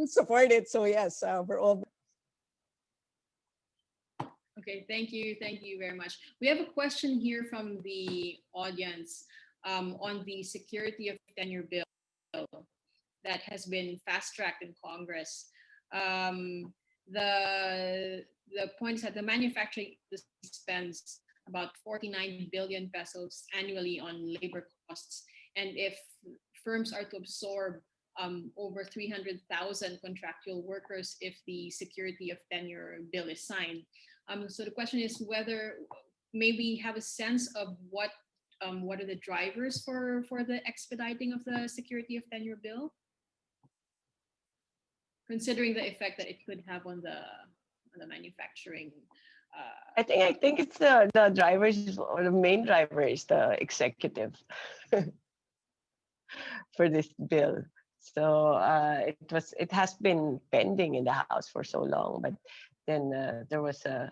supported. So yes, we're all. Okay, thank you very much. We have a question here from the audience on the security of tenure bill that has been fast-tracked in Congress. The point is that the manufacturing spends about 49 billion pesos annually on labor costs. And if firms are to absorb over 300,000 contractual workers if the security of tenure bill is signed. So the question is whether maybe have a sense of what what are the drivers for the expediting of the security of tenure bill, considering the effect that it could have on the manufacturing? I think it's the drivers, or the main driver is the executive for this bill. So it has been pending in the House for so long, but then there was a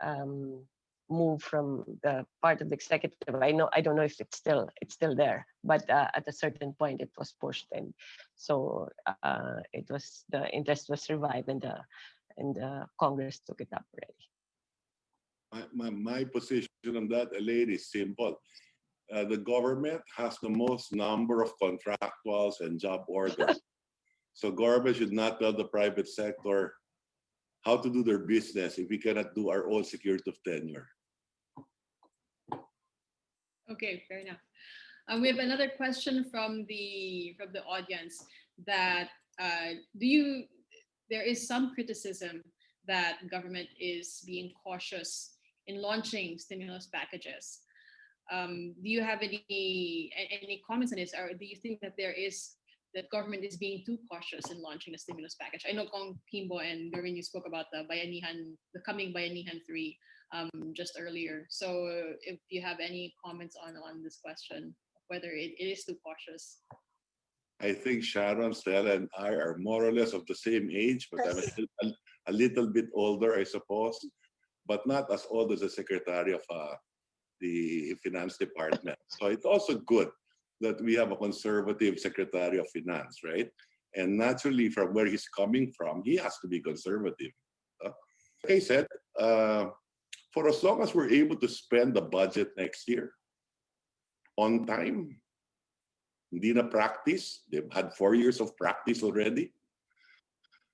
um, move from the part of the executive. I don't know if it's still there, but at a certain point it was pushed, and so the interest was revived, and Congress took it up already. My position on that, Elaine, is simple. The government has the most number of contractuals and job orders. So government should not tell the private sector how to do their business if we cannot do our own security of tenure. Okay, fair enough. We have another question from the audience that there is some criticism that government is being cautious in launching stimulus packages. Do you have any comments on this, or do you think that that government is being too cautious in launching the stimulus package? I know Kong Kimbo and Doreen, you spoke about the coming Bayanihan 3 just earlier. So if you have any comments on this question, whether it is too cautious. I think Sharon, Stella, and I are more or less of the same age, but I'm a little bit older, I suppose, but not as old as the Secretary of the Finance Department. So it's also good that we have a conservative Secretary of Finance, right? And naturally, from where he's coming from, he has to be conservative. Like I said, for as long as we're able to spend the budget next year on time, hindi na practice. They've had 4 years of practice already.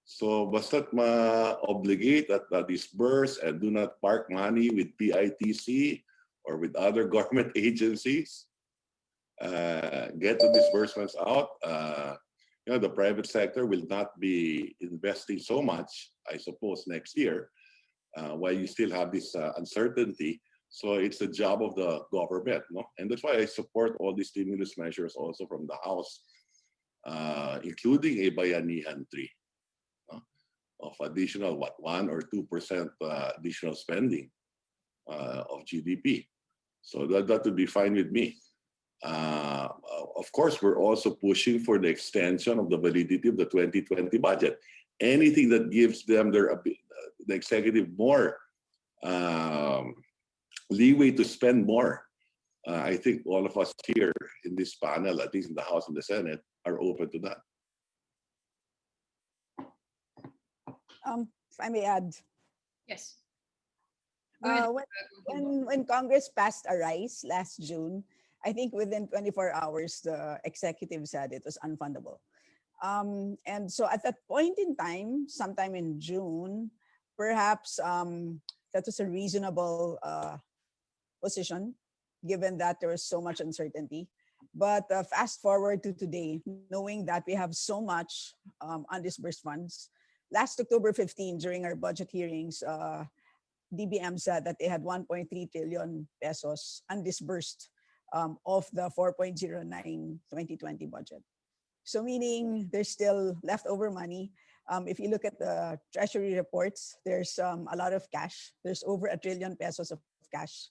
So basta't ma-obligate at disburse and do not park money with PITC or with other government agencies, get the disbursements out. The private sector will not be investing so much, I suppose, next year, while you still have this uncertainty. So it's the job of the government, no? And that's why I support all these stimulus measures also from the House, including a Bayanihan 3 of additional, 1 or 2% additional spending of GDP. So that would be fine with me. Of course, we're also pushing for the extension of the validity of the 2020 budget. Anything that gives them the executive more leeway to spend more. I think all of us here in this panel, at least in the House and the Senate, are open to that. If I may add. Yes. When Congress passed a rise last June, I think within 24 hours, the executive said it was unfundable. And so at that point in time, sometime in June, perhaps that was a reasonable position, given that there was so much uncertainty. But fast forward to today, knowing that we have so much undisbursed funds. Last October 15, during our budget hearings, DBM said that they had 1.3 trillion pesos undisbursed of the 4.09 2020 budget. So meaning there's still leftover money. If you look at the treasury reports, there's a lot of cash. There's over 1 trillion pesos of cash.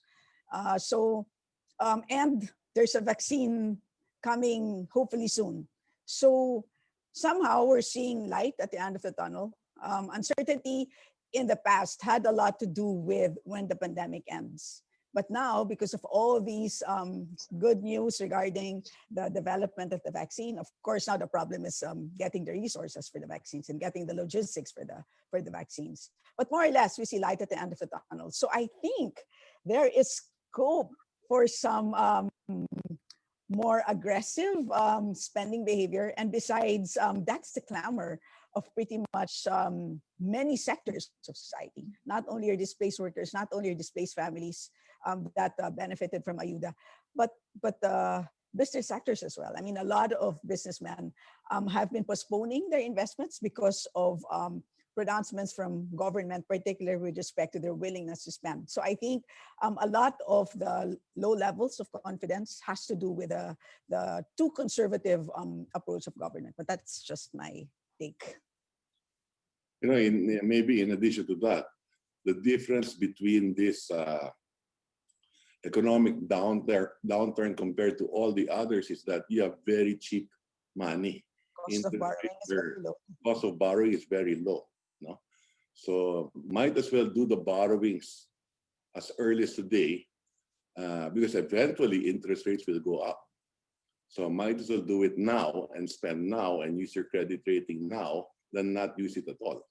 And there's a vaccine coming hopefully soon. So somehow we're seeing light at the end of the tunnel. Uncertainty in the past had a lot to do with when the pandemic ends. But now, because of all these good news regarding the development of the vaccine, of course, now the problem is getting the resources for the vaccines and getting the logistics for the vaccines. But more or less, we see light at the end of the tunnel. So I think there is scope for some more aggressive spending behavior. And besides, that's the clamor of pretty much many sectors of society, not only our displaced workers, not only our displaced families that benefited from Ayuda, but business sectors as well. I mean, a lot of businessmen have been postponing their investments because of pronouncements from government, particularly with respect to their willingness to spend. So I think a lot of the low levels of confidence has to do with the too conservative approach of government. But that's just my take. You know, maybe in addition to that, the difference between this economic downturn compared to all the others is that you have very cheap money. Cost of borrowing is very low. Cost of borrowing is very low. No? So might as well do the borrowings as early as today because eventually interest rates will go up. So might as well do it now and spend now and use your credit rating now than not use it at all.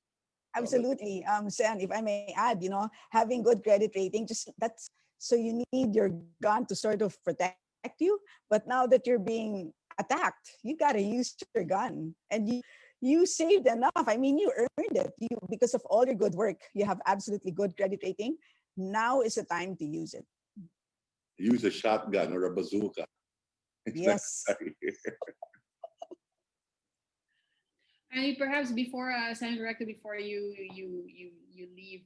Absolutely. Sen, if I may add, having good credit rating, that's so you need your gun to sort of protect you. But now that you're being attacked, you got to use your gun. And you saved enough. I mean, you earned it. Because of all your good work, you have absolutely good credit rating. Now is the time to use it. Use a shotgun or a bazooka. Yes. And perhaps before Senator Recto, before you leave,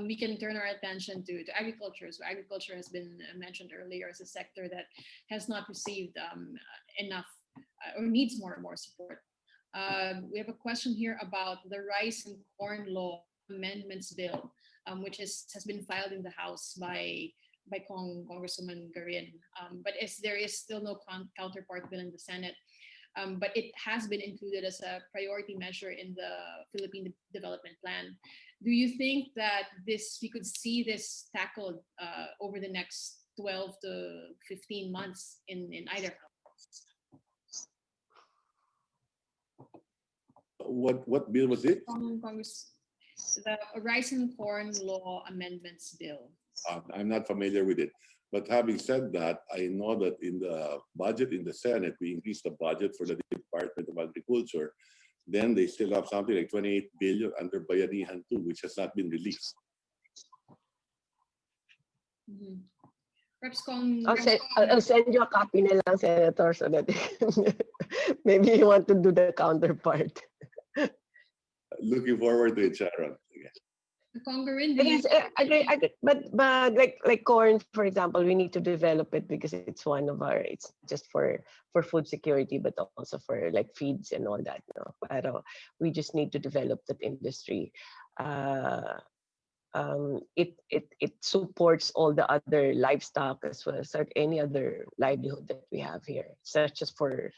we can turn our attention to agriculture. So agriculture has been mentioned earlier as a sector that has not received enough or needs more and more support. We have a question here about the rice and corn law amendments bill, which has been filed in the House by Congresswoman Garin, but there is still no counterpart bill in the Senate. But it has been included as a priority measure in the Philippine Development Plan. Do you think that we could see this tackled over the next 12 to 15 months in either house? What bill was it? Congress, the Rice and Corn Law Amendments Bill. I'm not familiar with it. But having said that, I know that in the budget in the Senate, we increased the budget for the Department of Agriculture. Then they still have something like 28 billion under Bayanihan 2, which has not been released. Mm-hmm. Perhaps I'll send you a copy na lang, Senator, so that maybe you want to do the counterpart. Looking forward to it, Sharon. But like corn, for example, we need to develop it because it's it's just for food security, but also for like feeds and all that. Pero we just need to develop that industry. It supports all the other livestock as well as any other livelihood that we have here. It's not just for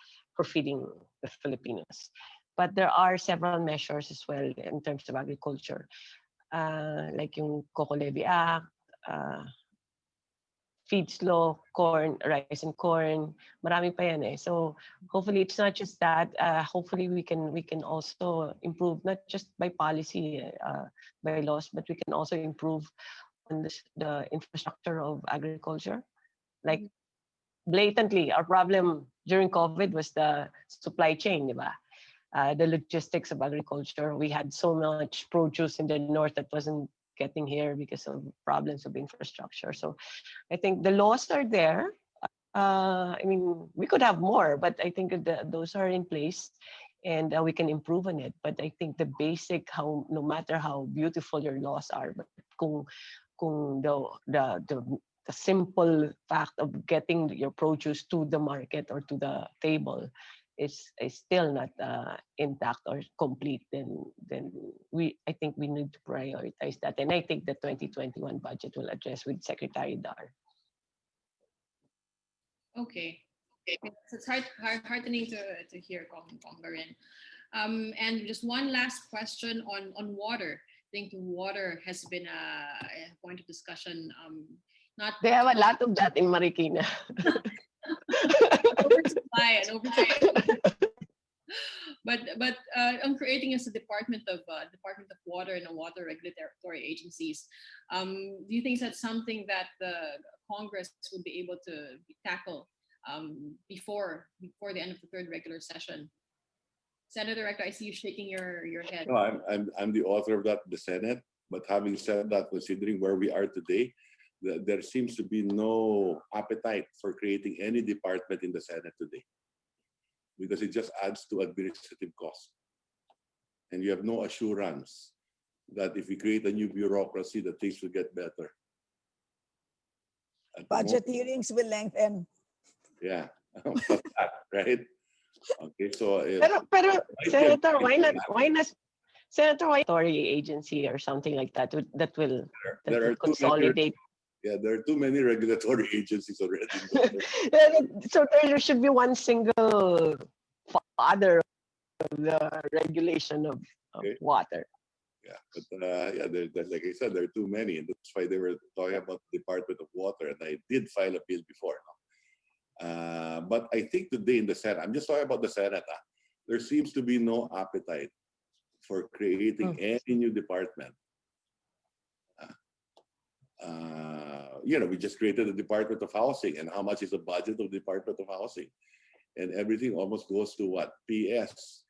feeding the Filipinos, but there are several measures as well in terms of agriculture. Like yung Coco Levy Act, feeds law, corn, rice and corn, marami pa yan eh. So hopefully it's not just that. Hopefully we can also improve not just by policy, by laws, but we can also improve on the infrastructure of agriculture. Like blatantly, our problem during COVID was the supply chain, di ba? The logistics of agriculture. We had so much produce in the north that wasn't getting here because of problems of infrastructure. So I think the laws are there. I mean, we could have more, but I think those are in place and we can improve on it. But I think the basic, no matter how beautiful your laws are, but kung the simple fact of getting your produce to the market or to the table is still not intact or complete, then I think we need to prioritize that. And I think the 2021 budget will address with Secretary Dar. Okay. It's heartening to hear, Congresswoman. And just one last question on water. I think water has been a point of discussion. They have a lot of that in Marikina. Oversupply. But on creating as a Department of Water and Water Regulatory Agencies, do you think that's something that the Congress would be able to tackle before the end of the third regular session? Senator Recto, I see you shaking your head. No, I'm the author of that, the Senate. But having said that, considering where we are today, there seems to be no appetite for creating any department in the Senate today because it just adds to administrative costs. and you have no assurance that if we create a new bureaucracy, that things will get better. Budget hearings will lengthen. Yeah, right? Okay, so Pero Senator, Senator, why Tory agency or something like that that will there are consolidate? There are too many regulatory agencies already. So there should be one single father of the regulation of water. Yeah, but like I said, there are too many, and that's why they were talking about the Department of Water, and I did file a bill before. But I think today in the Senate, I'm just talking about the Senate, there seems to be no appetite for creating any new department. We just created the Department of Housing, and how much is the budget of the Department of Housing? And everything almost goes to what? PS.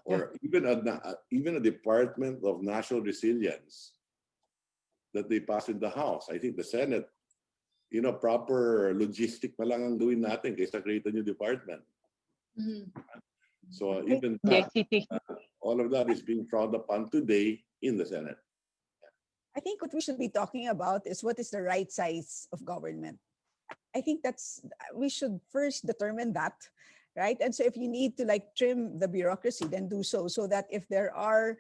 Or even a Department of National Resilience that they pass in the House. I think the Senate, proper logistic pa lang ang gawin natin kaysa create a new department. So even that, all of that is being frowned upon today in the Senate. I think what we should be talking about is what is the right size of government. I think we should first determine that, right? And so if you need to trim the bureaucracy, then do so that if there are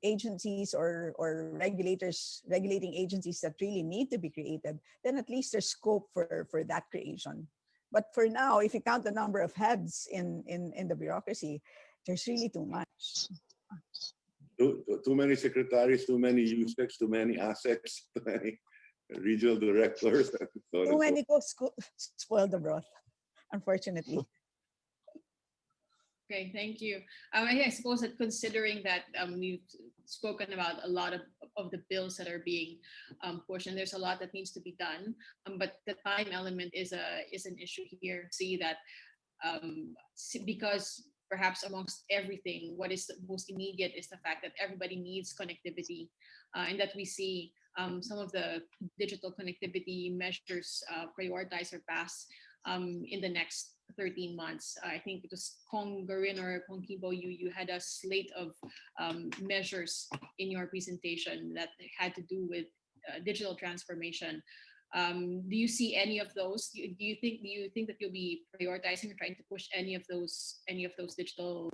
agencies or regulating agencies that really need to be created, then at least there's scope for that creation. But for now, if you count the number of heads in the bureaucracy, there's really too much. Too many secretaries, too many USECs, too many ASECs, too many regional directors. Too many cooks spoil the broth, unfortunately. Okay, thank you. I suppose that considering that we've spoken about a lot of the bills that are being pushed, and there's a lot that needs to be done, but the time element is an issue here. See that because perhaps amongst everything, what is the most immediate is the fact that everybody needs connectivity, and that we see some of the digital connectivity measures prioritized or passed in the next 13 months. I think it was Kong Garin or Kong Kibo, you had a slate of measures in your presentation that had to do with digital transformation. Do you see any of those? Do you think that you'll be prioritizing or trying to push any of those digital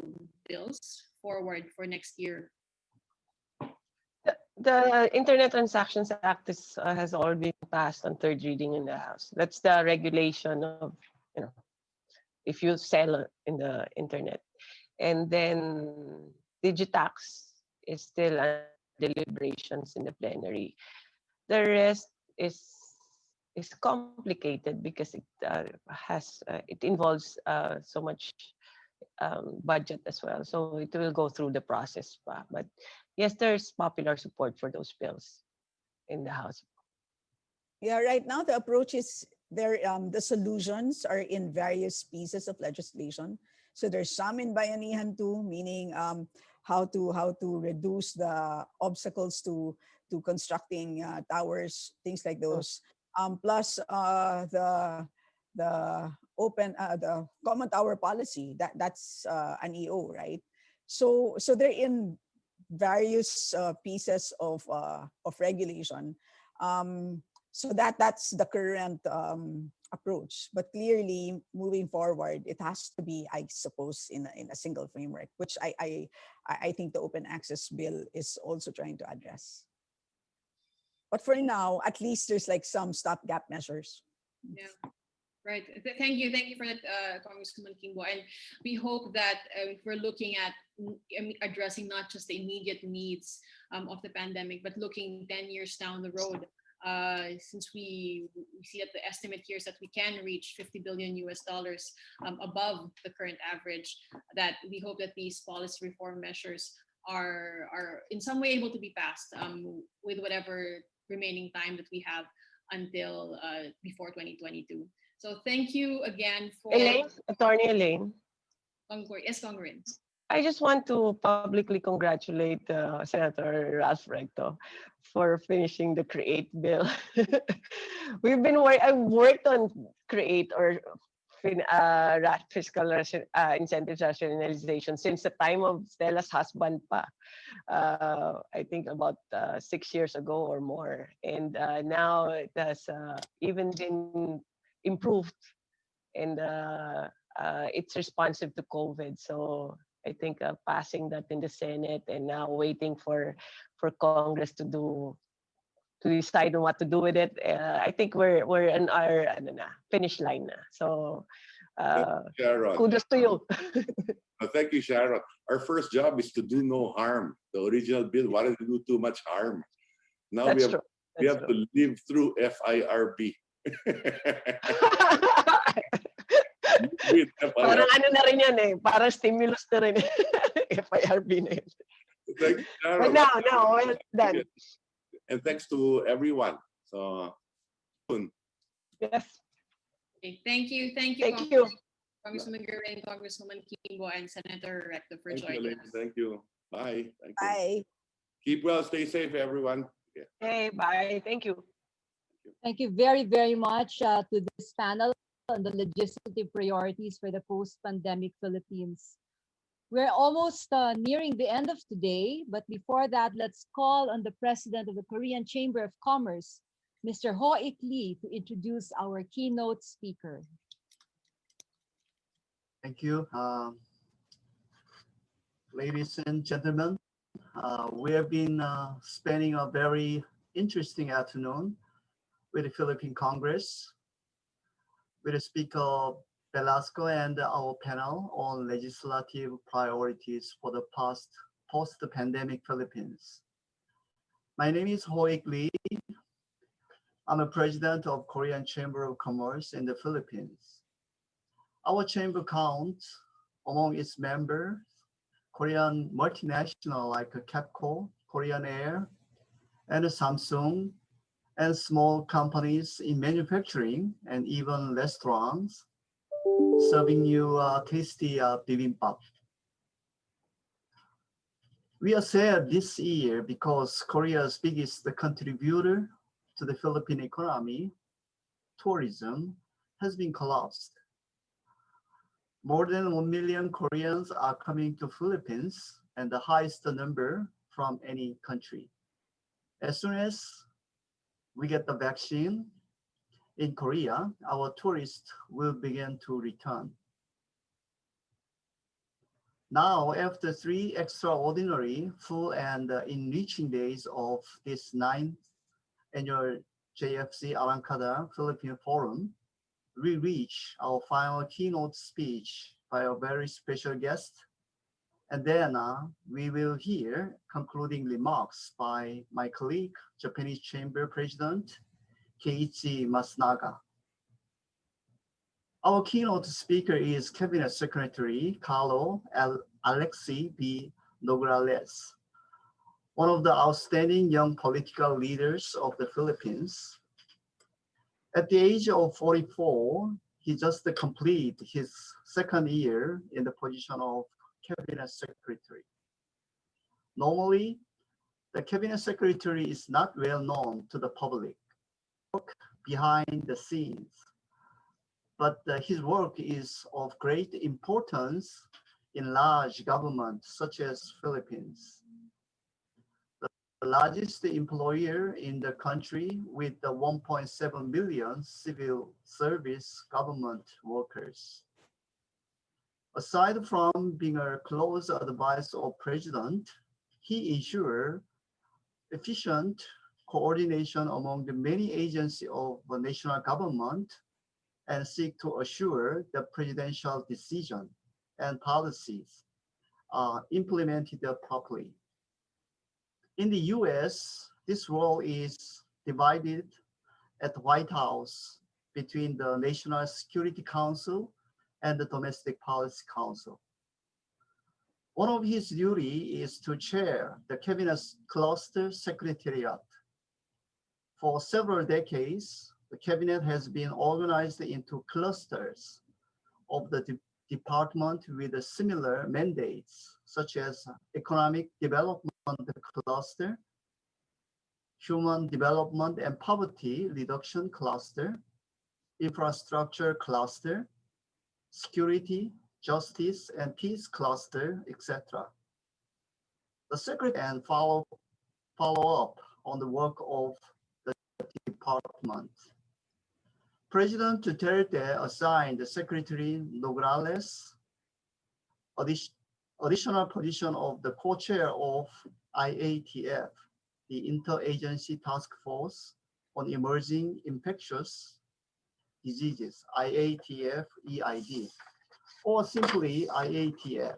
bills forward for next year? The Internet Transactions Act has already passed on third reading in the House. That's the regulation of, if you sell in the internet. And then Digitax is still under deliberations in the plenary. The rest is complicated because it involves so much budget as well. So it will go through the process. But yes, there's popular support for those bills in the House. Yeah, right now the approach is the solutions are in various pieces of legislation. So there's some in Bayanihan too, meaning how to reduce the obstacles to constructing towers, things like those. Plus the common tower policy, that's an EO, right? So they're in various pieces of regulation. So that's the current approach. But clearly, moving forward, it has to be, I suppose, in a single framework, which I think the Open Access Bill is also trying to address. But for now, at least there's some stopgap measures. Yeah. Right. Thank you for that, Congresswoman Kimbo. And we hope that if we're looking at addressing not just the immediate needs of the pandemic, but looking 10 years down the road, since we see that the estimate here is that we can reach $50 billion above the current average, that we hope that these policy reform measures are in some way able to be passed with whatever remaining time that we have until before 2022. So thank you again for Attorney Elaine. Yes, Congren. I just want to publicly congratulate Senator Ralph Recto for finishing the CREATE bill. I've worked on CREATE fiscal incentives rationalization since the time of Stella's husband pa. I think about 6 years ago or more. And now it has even been improved, and it's responsive to COVID. So I think passing that in the Senate and now waiting for Congress to decide on what to do with it. I think we're in our finish line na. So Sharon. kudos to you. Thank you, Sharon. Our first job is to do no harm. The original bill wanted to do too much harm. Now That's we have true. we have to live through FIRB. With Parang FIRB. ano na rin yan eh. Parang stimulus na rin. FIRB na yun. Thank you, Sharon. But no, well done. And thanks to everyone. So, yes. Okay, thank you. Thank you. Congresswoman Guerin, Congresswoman Kimbo, and Senator Recto for thank you, joining ladies. us. Thank you. Bye. Thank you. Bye. Keep well. Stay safe, everyone. Okay. Hey, bye. Thank you. Thank you very, very much to this panel on the legislative priorities for the post-pandemic Philippines. We're almost nearing the end of today, but before that, let's call on the president of the Korean Chamber of Commerce, Mr. Ho-Ik Lee, to introduce our keynote speaker. Thank you. Ladies and gentlemen, we have been spending a very interesting afternoon with the Philippine Congress, with the Speaker Velasco and our panel on legislative priorities for the post-pandemic Philippines. My name is Ho-Ik Lee. I'm a president of Korean Chamber of Commerce in the Philippines. Our chamber counts among its members Korean multinational like Capco, Korean Air, and Samsung, and small companies in manufacturing and even restaurants serving you tasty bibimbap. We are sad this year because Korea's biggest contributor to the Philippine economy, tourism, has been collapsed. More than 1 million Koreans are coming to Philippines, and the highest number from any country. As soon as we get the vaccine in Korea, our tourists will begin to return. Now, after 3 extraordinary, full and enriching days of this 9th annual JFC Arangkada Philippine Forum, we reach our final keynote speech by a very special guest, and then we will hear concluding remarks by my colleague, Japanese Chamber President Keiichi Masunaga. Our keynote speaker is Cabinet Secretary Carlo Alexi B. Nograles, one of the outstanding young political leaders of the Philippines. At the age of 44, he just completed his 2nd year in the position of Cabinet Secretary. Normally, the Cabinet Secretary is not well known to the public, behind the scenes, but his work is of great importance in large governments such as Philippines, the largest employer in the country with the 1.7 million civil service government workers. Aside from being a close advisor of President, he ensured efficient coordination among the many agencies of the national government and seek to assure the presidential decision and policies are implemented properly. In the US, this role is divided at the White House between the National Security Council and the Domestic Policy Council. One of his duties is to chair the Cabinet's Cluster Secretariat. For several decades, the Cabinet has been organized into clusters of the department with similar mandates, such as Economic Development Cluster, Human Development and Poverty Reduction Cluster, Infrastructure Cluster, security, justice, and peace cluster, etc. The secretary and follow up on the work of the department. President Duterte assigned Secretary Nograles additional position of the co-chair of IATF, the Interagency Task Force on Emerging Infectious Diseases, IATF-EID, or simply IATF.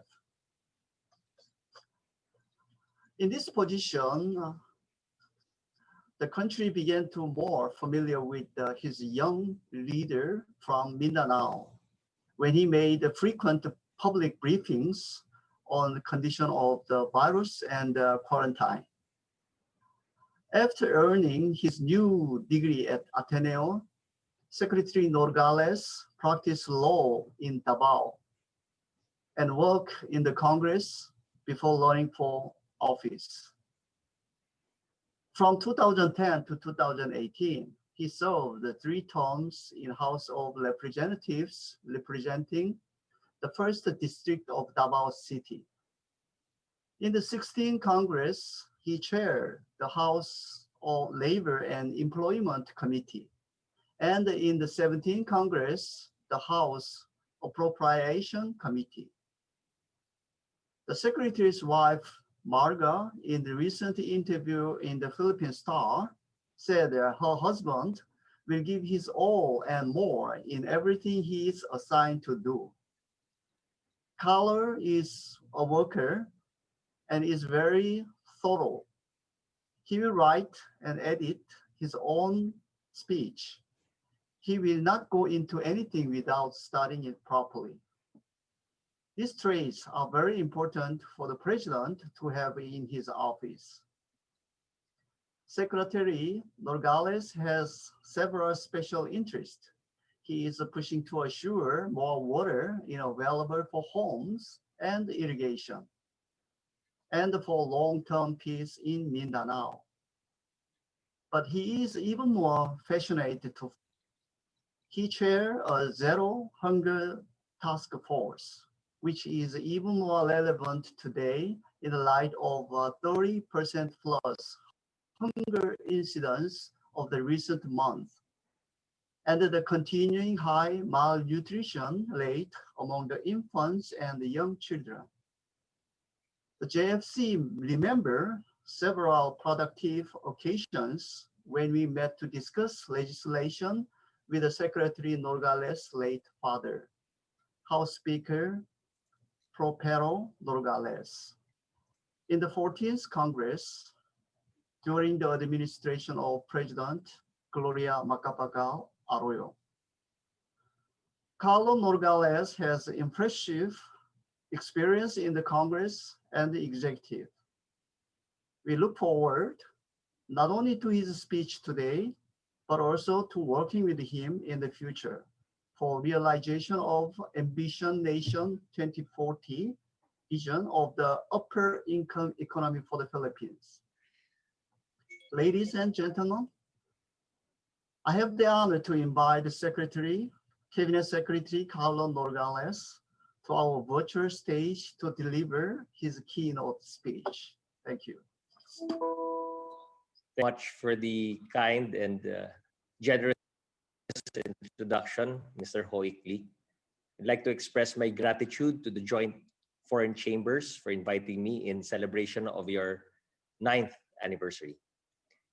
In this position, the country began to more familiar with his young leader from Mindanao when he made frequent public briefings on the condition of the virus and quarantine. After earning his new degree at Ateneo, Secretary Nogales practiced law in Davao and worked in the Congress before running for office. From 2010 to 2018, he served 3 terms in House of Representatives, representing the first district of Davao City. In the 16th Congress, he chaired the House of Labor and Employment Committee. And in the 17th Congress, the House Appropriation Committee. The Secretary's wife, Marga, in the recent interview in the Philippine Star, said that her husband will give his all and more in everything he is assigned to do. Carlo is a worker and is very thorough. He will write and edit his own speech. He will not go into anything without studying it properly. These traits are very important for the president to have in his office. Secretary Nogales has several special interests. He is pushing to assure more water available for homes and irrigation, and for long-term peace in Mindanao. But he is even more passionate to. He chairs a Zero Hunger Task Force, which is even more relevant today in the light of 30% plus hunger incidents of the recent month, and the continuing high malnutrition rate among the infants and the young children. The JFC remember several productive occasions when we met to discuss legislation with the Secretary Nogales' late father, House Speaker Propero Nogales. In the 14th Congress, during the administration of President Gloria Macapagal Arroyo, Carlo Nogales has impressive experience in the Congress and the executive. We look forward not only to his speech today, but also to working with him in the future for realization of Ambition Nation 2040 vision of the upper income economy for the Philippines. Ladies and gentlemen, I have the honor to invite the Secretary, Cabinet Secretary Carlo Nogales, to our virtual stage to deliver his keynote speech. Thank you. Much for the kind and generous introduction, Mr. Hoikli. I'd like to express my gratitude to the Joint Foreign Chambers for inviting me in celebration of your 9th anniversary.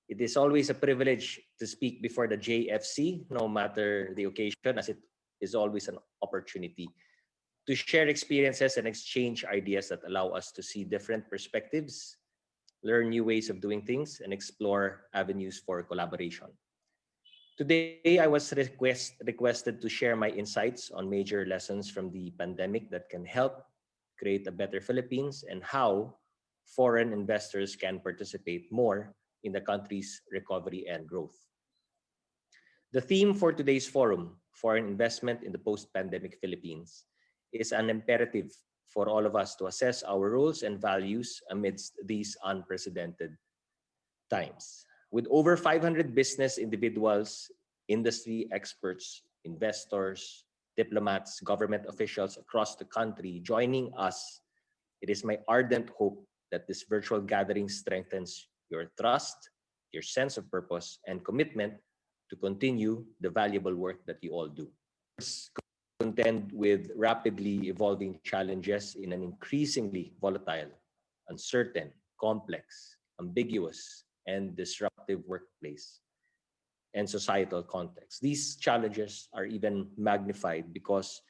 It is always a privilege to speak before the JFC, no matter the occasion, as it is always an opportunity to share experiences and exchange ideas that allow us to see different perspectives, learn new ways of doing things, and explore avenues for collaboration. Today, I was requested to share my insights on major lessons from the pandemic that can help create a better Philippines and how foreign investors can participate more in the country's recovery and growth. The theme for today's forum, Foreign Investment in the Post-Pandemic Philippines, is an imperative for all of us to assess our roles and values amidst these unprecedented times. With over 500 business individuals, industry experts, investors, diplomats, government officials across the country joining us, it is my ardent hope that this virtual gathering strengthens your trust, your sense of purpose, and commitment to continue the valuable work that you all do. Contend with rapidly evolving challenges in an increasingly volatile, uncertain, complex, ambiguous, and disruptive workplace and societal context. These challenges are even magnified because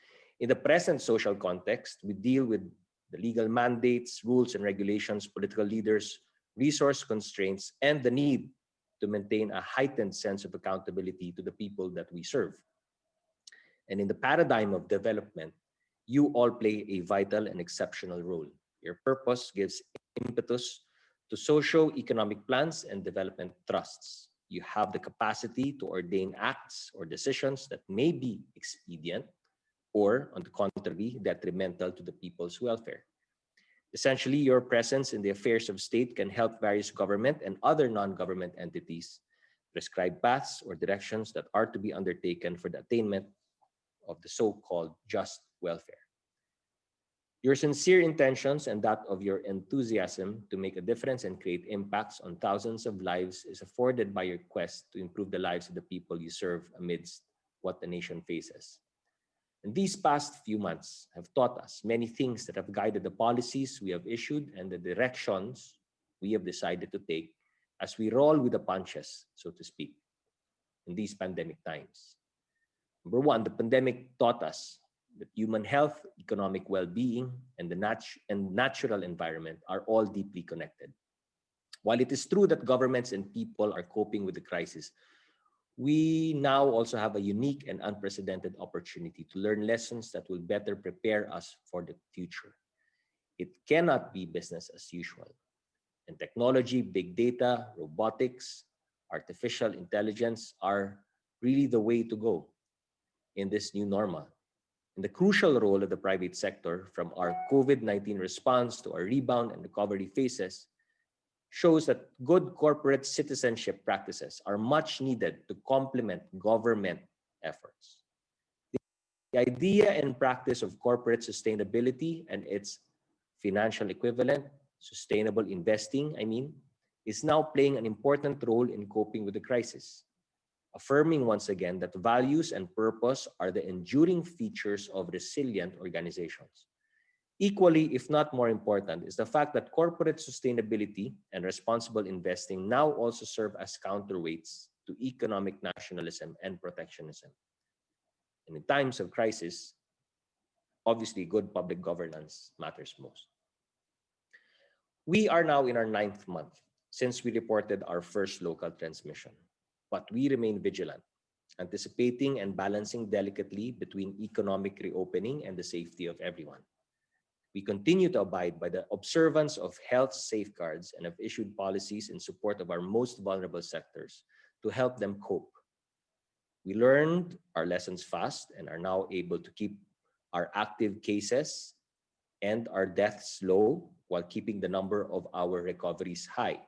in the present social context, we deal with the legal mandates, rules and regulations, political leaders, resource constraints, and the need to maintain a heightened sense of accountability to the people that we serve. And in the paradigm of development, you all play a vital and exceptional role. Your purpose gives impetus to socio-economic plans and development trusts. You have the capacity to ordain acts or decisions that may be expedient or, on the contrary, detrimental to the people's welfare. Essentially, your presence in the affairs of state can help various government and other non-government entities prescribe paths or directions that are to be undertaken for the attainment of the so-called just welfare. Your sincere intentions and that of your enthusiasm to make a difference and create impacts on thousands of lives is afforded by your quest to improve the lives of the people you serve amidst what the nation faces. And these past few months have taught us many things that have guided the policies we have issued and the directions we have decided to take as we roll with the punches, so to speak, in these pandemic times. Number one, the pandemic taught us that human health, economic well-being, and natural environment are all deeply connected. While it is true that governments and people are coping with the crisis, we now also have a unique and unprecedented opportunity to learn lessons that will better prepare us for the future. It cannot be business as usual. And technology, big data, robotics, artificial intelligence are really the way to go in this new normal. And the crucial role of the private sector, from our COVID-19 response to our rebound and recovery phases, shows that good corporate citizenship practices are much needed to complement government efforts. The idea and practice of corporate sustainability and its financial equivalent, sustainable investing, is now playing an important role in coping with the crisis, affirming once again that values and purpose are the enduring features of resilient organizations. Equally, if not more important, is the fact that corporate sustainability and responsible investing now also serve as counterweights to economic nationalism and protectionism. And in times of crisis, obviously good public governance matters most. We are now in our 9th month since we reported our first local transmission, but we remain vigilant, anticipating and balancing delicately between economic reopening and the safety of everyone. We continue to abide by the observance of health safeguards and have issued policies in support of our most vulnerable sectors to help them cope. We learned our lessons fast and are now able to keep our active cases and our deaths low while keeping the number of our recoveries high,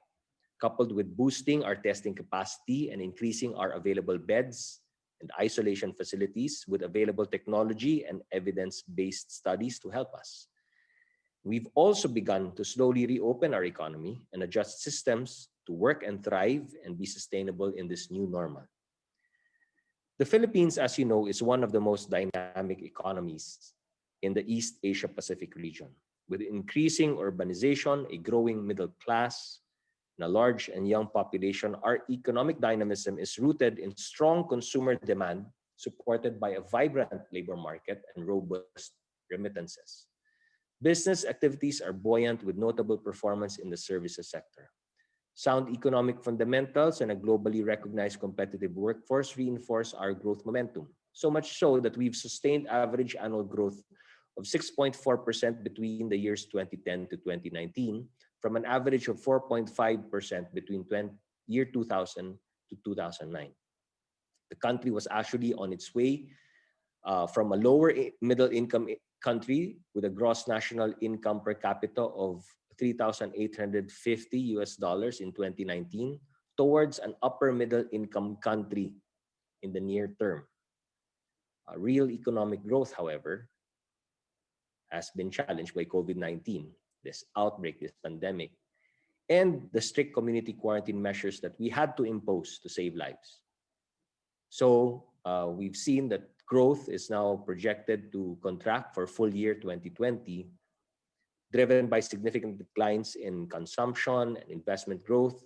coupled with boosting our testing capacity and increasing our available beds and isolation facilities with available technology and evidence-based studies to help us. We've also begun to slowly reopen our economy and adjust systems to work and thrive and be sustainable in this new normal. The Philippines, as you know, is one of the most dynamic economies in the East Asia Pacific region. With increasing urbanization, a growing middle class, and a large and young population, our economic dynamism is rooted in strong consumer demand, supported by a vibrant labor market and robust remittances. Business activities are buoyant with notable performance in the services sector. Sound economic fundamentals and a globally recognized competitive workforce reinforce our growth momentum, so much so that we've sustained average annual growth of 6.4% between the years 2010 to 2019, from an average of 4.5% between year 2000 to 2009. The country was actually on its way from a lower middle income country with a gross national income per capita of $3,850 in 2019 towards an upper middle income country in the near term. Real economic growth, however, has been challenged by COVID-19, this outbreak, this pandemic, and the strict community quarantine measures that we had to impose to save lives. So we've seen that growth is now projected to contract for full year 2020, driven by significant declines in consumption and investment growth,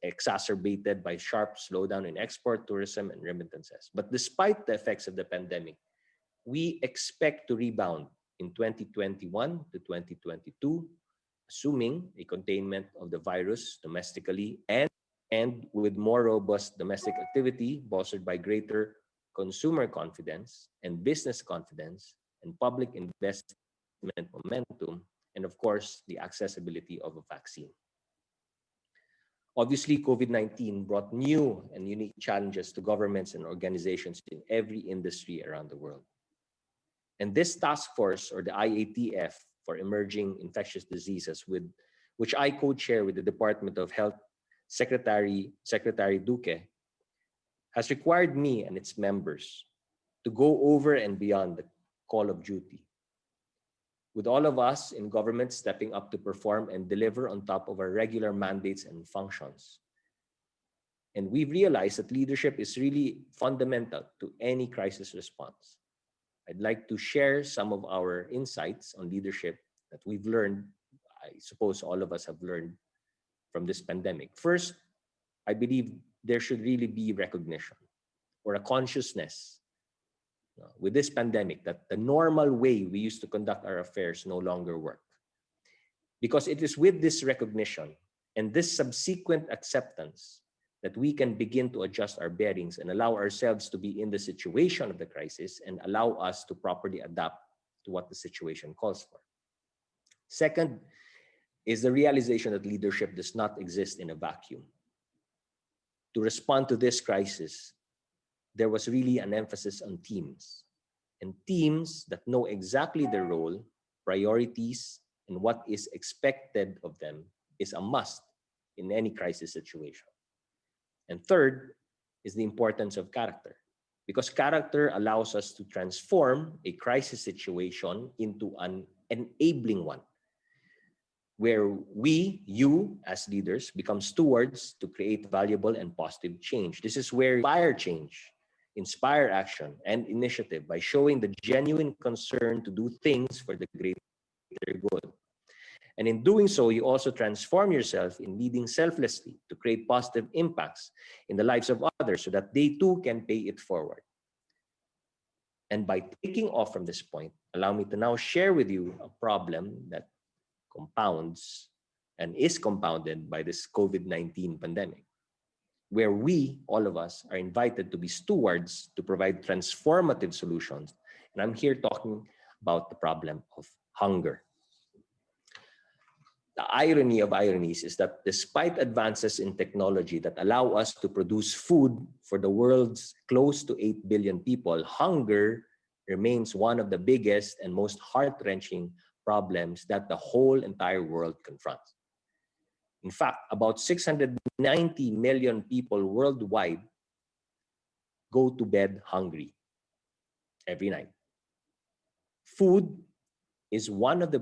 exacerbated by sharp slowdown in export, tourism, and remittances. But despite the effects of the pandemic, we expect to rebound in 2021 to 2022, assuming a containment of the virus domestically and with more robust domestic activity bolstered by greater consumer confidence and business confidence and public investment momentum, and of course, the accessibility of a vaccine. Obviously, COVID-19 brought new and unique challenges to governments and organizations in every industry around the world. And this task force, or the IATF, for emerging infectious diseases, which I co-chair with the Department of Health Secretary Duque, has required me and its members to go over and beyond the call of duty, with all of us in government stepping up to perform and deliver on top of our regular mandates and functions. And we've realized that leadership is really fundamental to any crisis response. I'd like to share some of our insights on leadership that we've learned. I suppose all of us have learned from this pandemic. First, I believe there should really be recognition or a consciousness with this pandemic that the normal way we used to conduct our affairs no longer work. Because it is with this recognition and this subsequent acceptance that we can begin to adjust our bearings and allow ourselves to be in the situation of the crisis and allow us to properly adapt to what the situation calls for. Second is the realization that leadership does not exist in a vacuum. To respond to this crisis, there was really an emphasis on teams, and teams that know exactly their role, priorities, and what is expected of them is a must in any crisis situation. And third is the importance of character, because character allows us to transform a crisis situation into an enabling one, where you as leaders become stewards to create valuable and positive change. This is where inspire change, inspire action and initiative by showing the genuine concern to do things for the greater good. And in doing so, you also transform yourself in leading selflessly to create positive impacts in the lives of others so that they too can pay it forward. And by taking off from this point, allow me to now share with you a problem that compounds and is compounded by this COVID-19 pandemic, where we, all of us, are invited to be stewards to provide transformative solutions. And I'm here talking about the problem of hunger. The irony of ironies is that despite advances in technology that allow us to produce food for the world's close to 8 billion people, hunger remains one of the biggest and most heart-wrenching problems that the whole entire world confronts. In fact, about 690 million people worldwide go to bed hungry every night. Food is one of the